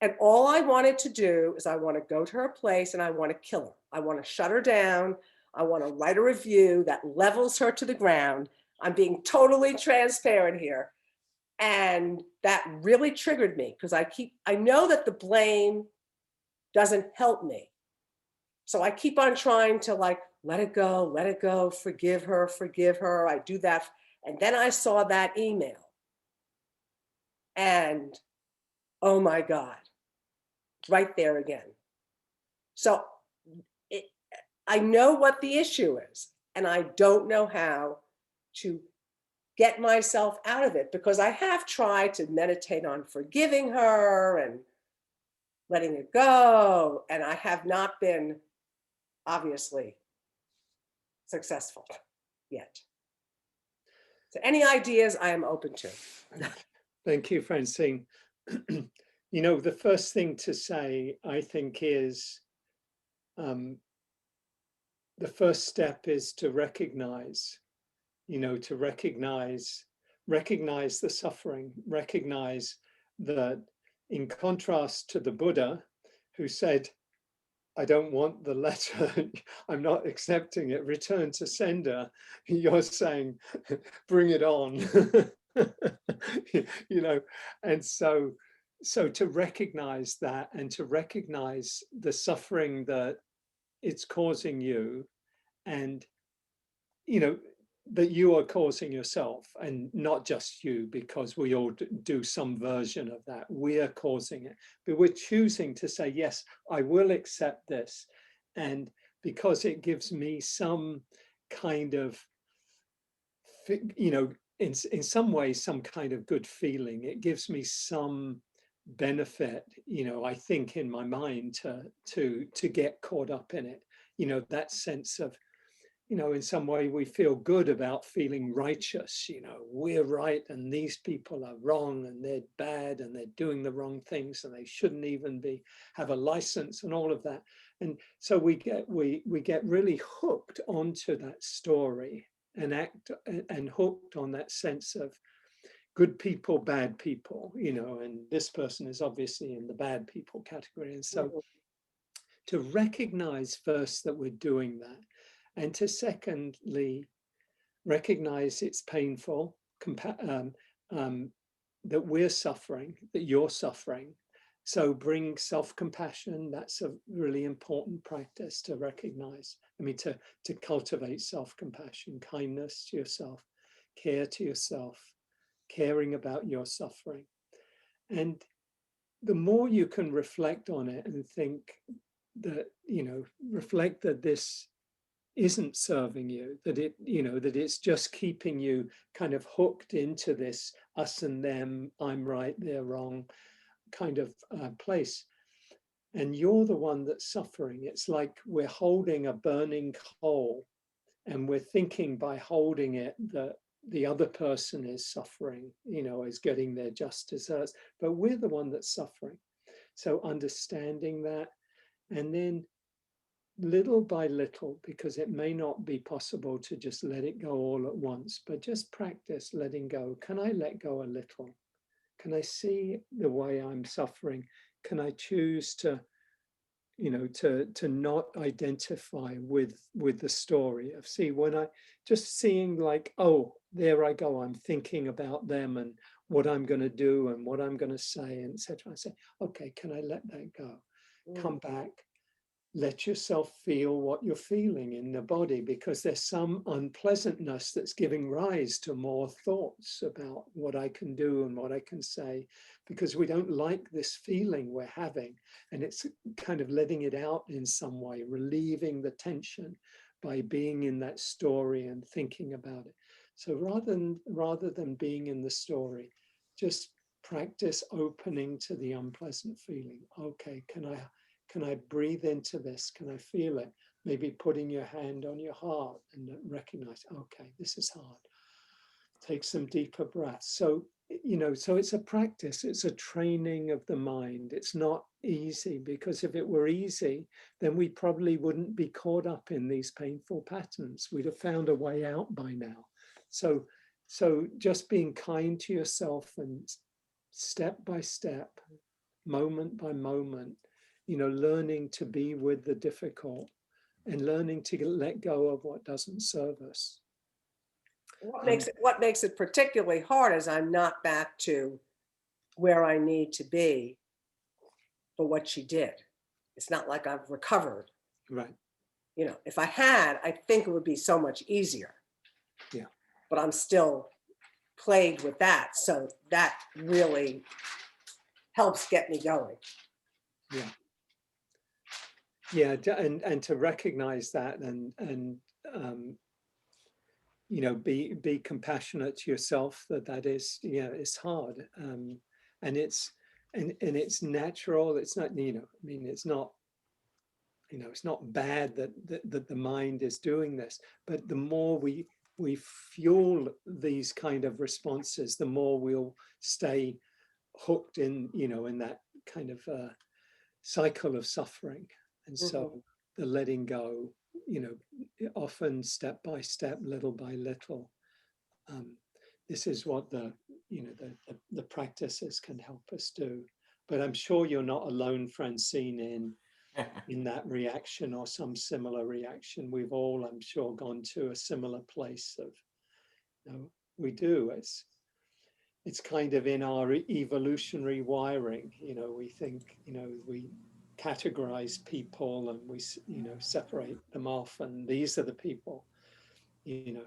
And all I wanted to do is I want to go to her place and I want to kill her. I want to shut her down. I want to write a review that levels her to the ground. I'm being totally transparent here. And that really triggered me because I know that the blame doesn't help me. So I keep on trying to let it go, forgive her. I do that. And then I saw that email. And oh my God, right there again. So I know what the issue is, and I don't know how to get myself out of it, because I have tried to meditate on forgiving her and letting it go, and I have not been obviously successful yet. So any ideas I am open to.
Thank you, Francine. The first thing to say, I think, is the first step is to recognize, recognize the suffering, recognize that in contrast to the Buddha, who said, I don't want the letter, I'm not accepting it, return to sender, you're saying, bring it on. You know, and so to recognize that and to recognize the suffering that it's causing you, and you know that you are causing yourself, and not just you, because we all do some version of that. We are causing it, but we're choosing to say, yes, I will accept this. And because it gives me some kind of, you know, in some ways, some kind of good feeling, it gives me some benefit, you know, I think in my mind to get caught up in it, you know, that sense of, you know, in some way we feel good about feeling righteous, you know, we're right and these people are wrong and they're bad and they're doing the wrong things and they shouldn't even have a license and all of that. And so we get really hooked onto that story and hooked on that sense of good people, bad people, you know, and this person is obviously in the bad people category. And so to recognize first that we're doing that, and to secondly, recognize it's painful, that we're suffering, that you're suffering. So bring self-compassion. That's a really important practice to recognize. I mean, to cultivate self-compassion, kindness to yourself, care to yourself, caring about your suffering. And the more you can reflect on it and think that, you know, reflect that this isn't serving you, that it, you know, that it's just keeping you kind of hooked into this us and them, I'm right, they're wrong kind of place. And you're the one that's suffering. It's like we're holding a burning coal and we're thinking by holding it that the other person is suffering, you know, is getting their just desserts, but we're the one that's suffering. So understanding that, and then little by little, because it may not be possible to just let it go all at once, but just practice letting go. Can I let go a little? Can I see the way I'm suffering? Can I choose to, you know, to not identify with the story of, see, when I just seeing like, oh, there I go, I'm thinking about them and what I'm going to do and what I'm going to say, and etc. I say, okay, can I let that go? Come back. Let yourself feel what you're feeling in the body, because there's some unpleasantness that's giving rise to more thoughts about what I can do and what I can say, because we don't like this feeling we're having. And it's kind of letting it out in some way, relieving the tension by being in that story and thinking about it. So rather than being in the story, just practice opening to the unpleasant feeling. Okay, can I breathe into this? Can I feel it? Maybe putting your hand on your heart and recognize, okay, this is hard. Take some deeper breaths. So, you know, so it's a practice. It's a training of the mind. It's not easy, because if it were easy, then we probably wouldn't be caught up in these painful patterns. We'd have found a way out by now. So just being kind to yourself and step by step, moment by moment, you know, learning to be with the difficult and learning to let go of what doesn't serve us.
What makes it particularly hard is I'm not back to where I need to be for what she did. It's not like I've recovered.
Right.
You know, if I had, I think it would be so much easier.
Yeah.
But I'm still plagued with that. So that really helps get me going.
Yeah. Yeah, and to recognize that and you know, be compassionate to yourself, that is, yeah, it's hard, and it's natural. It's not, you know, I mean, it's not, you know, it's not bad that the mind is doing this, but the more we fuel these kind of responses, the more we'll stay hooked in, you know, in that kind of cycle of suffering. And so the letting go, you know, often step by step, little by little. This is what the the practices can help us do. But I'm sure you're not alone, Francine, in that reaction or some similar reaction. We've all, I'm sure, gone to a similar place of, we do. It's kind of in our evolutionary wiring. We think, we categorize people and we, separate them off, and these are the people,
Hugh,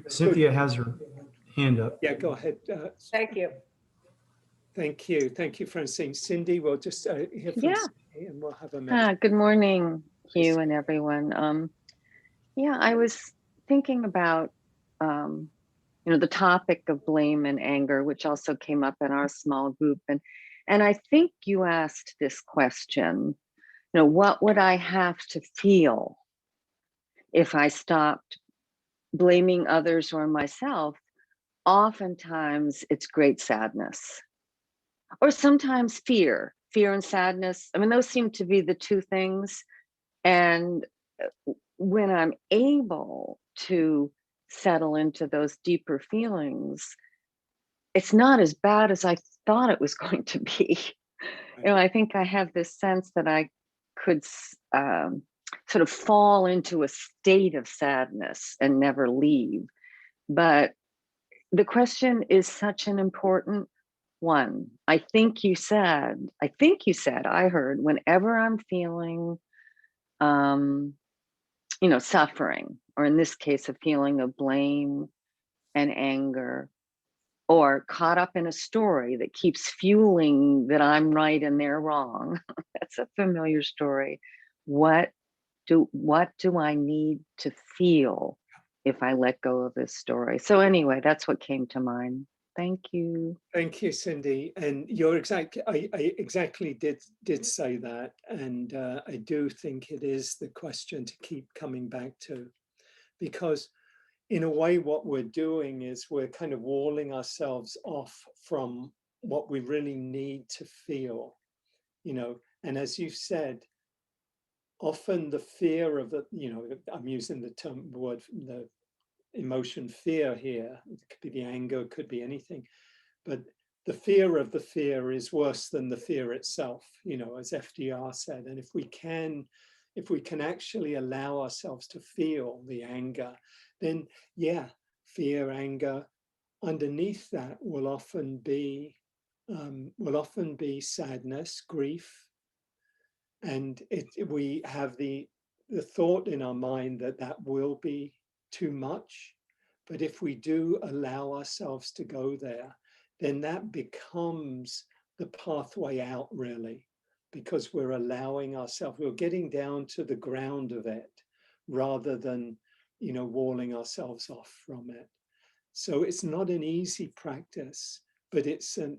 Cynthia has her hand up.
Yeah, go ahead.
Thank you.
Thank you. Thank you, Francine. Cindy, we'll just hear from Cindy and we'll have a minute.
Good morning, Hugh and everyone. Yeah, I was thinking about, the topic of blame and anger, which also came up in our small group. And I think you asked this question, what would I have to feel if I stopped blaming others or myself? Oftentimes it's great sadness, or sometimes fear and sadness. I mean, those seem to be the two things. And when I'm able to settle into those deeper feels, it's not as bad as I thought it was going to be. I think I have this sense that I could sort of fall into a state of sadness and never leave. But the question is such an important one. I heard, whenever I'm feeling, suffering, or in this case, a feeling of blame and anger, or caught up in a story that keeps fueling that I'm right and they're wrong. That's a familiar story. What do I need to feel if I let go of this story? So anyway, that's what came to mind. Thank you.
Thank you, Cindy. And you're I exactly did say that. And I do think it is the question to keep coming back to, because in a way, what we're doing is we're kind of walling ourselves off from what we really need to feel, and as you've said, often the fear of the, I'm using the word, the emotion fear here. It could be the anger, it could be anything, but the fear of the fear is worse than the fear itself, as FDR said. And if we can actually allow ourselves to feel the anger, then fear, anger, underneath that will often be sadness, grief, and we have the thought in our mind that will be too much. But if we do allow ourselves to go there, then that becomes the pathway out, really, because we're allowing ourselves, we're getting down to the ground of it rather than, walling ourselves off from it. So it's not an easy practice, but it's an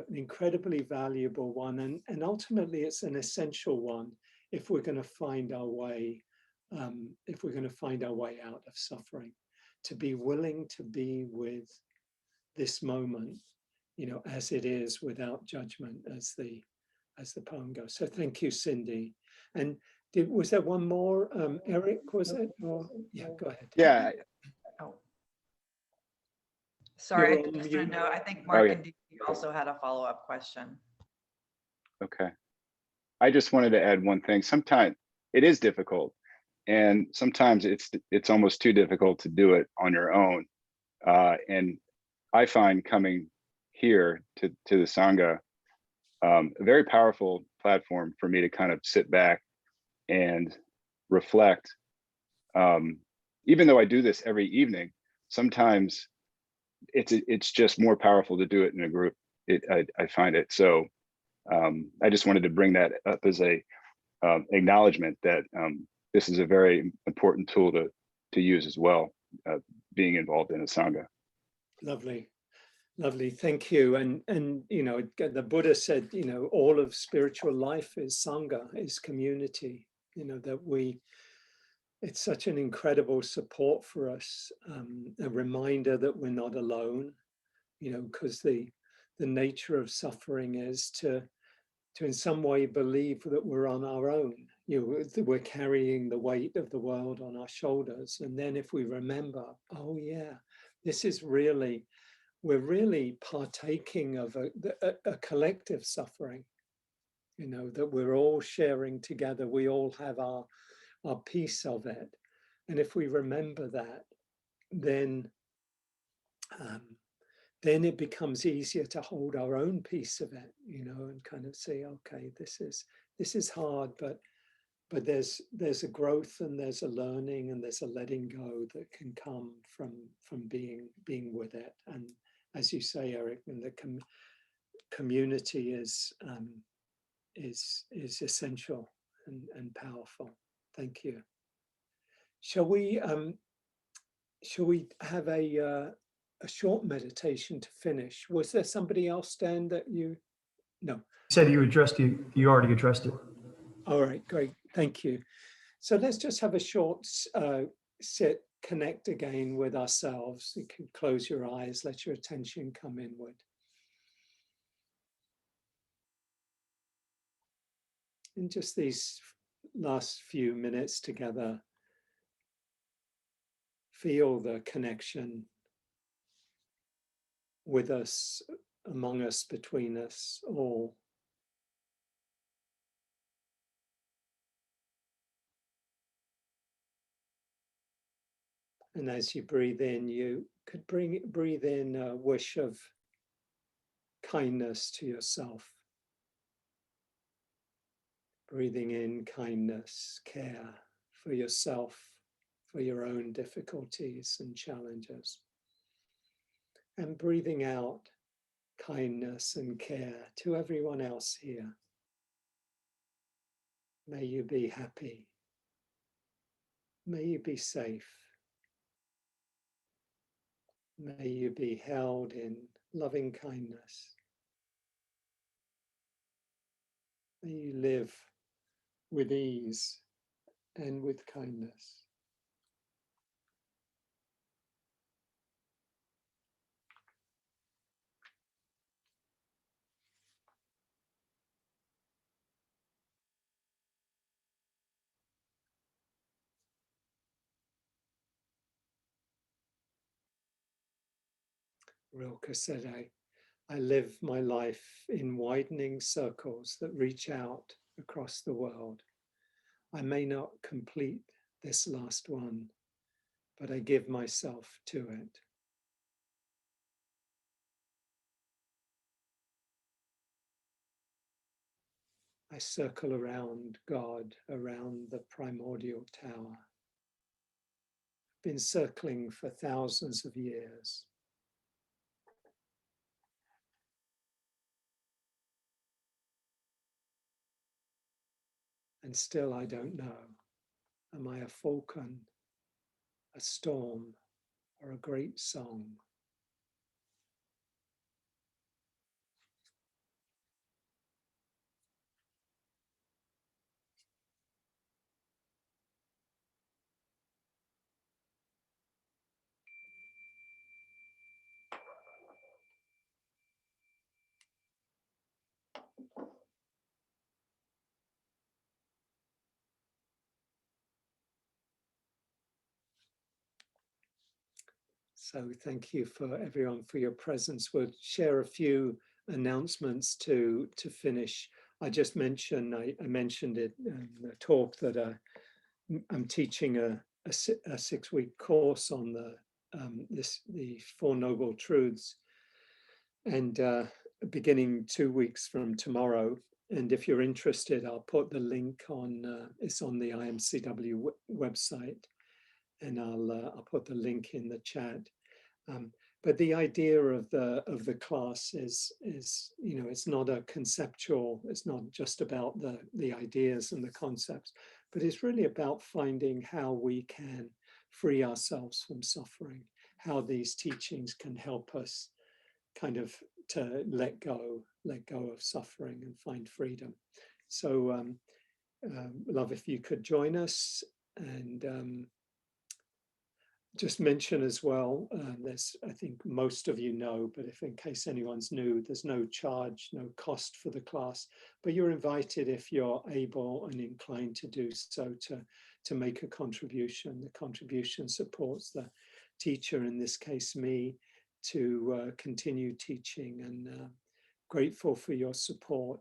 incredibly valuable one. And ultimately it's an essential one if we're going to find our way, out of suffering, to be willing to be with this moment, as it is, without judgment, as the poem goes. So thank you, Cindy. And was there one more, Eric, was it? Or, yeah, go ahead.
Yeah.
Oh. Sorry,
You're
I
on
just
mute.
want to know, I think Mark
yeah.
and Dee also had a follow-up question.
Okay. I just wanted to add one thing. Sometimes it is difficult, and sometimes it's almost too difficult to do it on your own. And I find coming here to the Sangha a very powerful platform for me to kind of sit back and reflect. Even though I do this every evening, sometimes it's just more powerful to do it in a group. I find it. So I just wanted to bring that up as a acknowledgement that this is a very important tool to use as well, being involved in a Sangha.
Lovely. Lovely, thank you. And the Buddha said, all of spiritual life is Sangha, is community, that it's such an incredible support for us, a reminder that we're not alone, because the nature of suffering is to in some way believe that we're on our own, that we're carrying the weight of the world on our shoulders. And then if we remember, oh yeah, This is really, we're really partaking of a collective suffering, you know, that we're all sharing together. We all have our piece of it. And if we remember that, then it becomes easier to hold our own piece of it, you know, and kind of say, okay, this is hard, but there's a growth and there's a learning and there's a letting go that can come from being with it. And as you say, Eric, and the community is essential and powerful. Thank you. Shall we have a short meditation to finish? Was there somebody else, Dan, that you? No.
You said you already addressed it.
All right, great. Thank you. So let's just have a short sit, connect again with ourselves. You can close your eyes, let your attention come inward. In just these last few minutes together, feel the connection with us, among us, between us all. And as you breathe in, you could breathe in a wish of kindness to yourself. Breathing in kindness, care for yourself, for your own difficulties and challenges. And breathing out kindness and care to everyone else here. May you be happy. May you be safe. May you be held in loving kindness. May you live with ease and with kindness. Rilke said, I live my life in widening circles that reach out across the world. I may not complete this last one, but I give myself to it. I circle around God, around the primordial tower. Been circling for thousands of years. And still I don't know. Am I a falcon, a storm, or a great song? So thank you for everyone for your presence. We'll share a few announcements to finish. I just mentioned, I mentioned it in the talk that I'm teaching a 6-week course on the Four Noble Truths, and beginning 2 weeks from tomorrow. And if you're interested, I'll put the link on. It's on the IMCW website, and I'll put the link in the chat. But the idea of the class is you know, it's not a conceptual. It's not just about the ideas and the concepts, but it's really about finding how we can free ourselves from suffering. How these teachings can help us kind of to let go of suffering and find freedom. So love if you could join us. And just mention as well, there's, I think most of you know, but if in case anyone's new, there's no charge, no cost for the class, but you're invited if you're able and inclined to do so to make a contribution. The contribution supports teacher, in this case me, to continue teaching, and grateful for your support.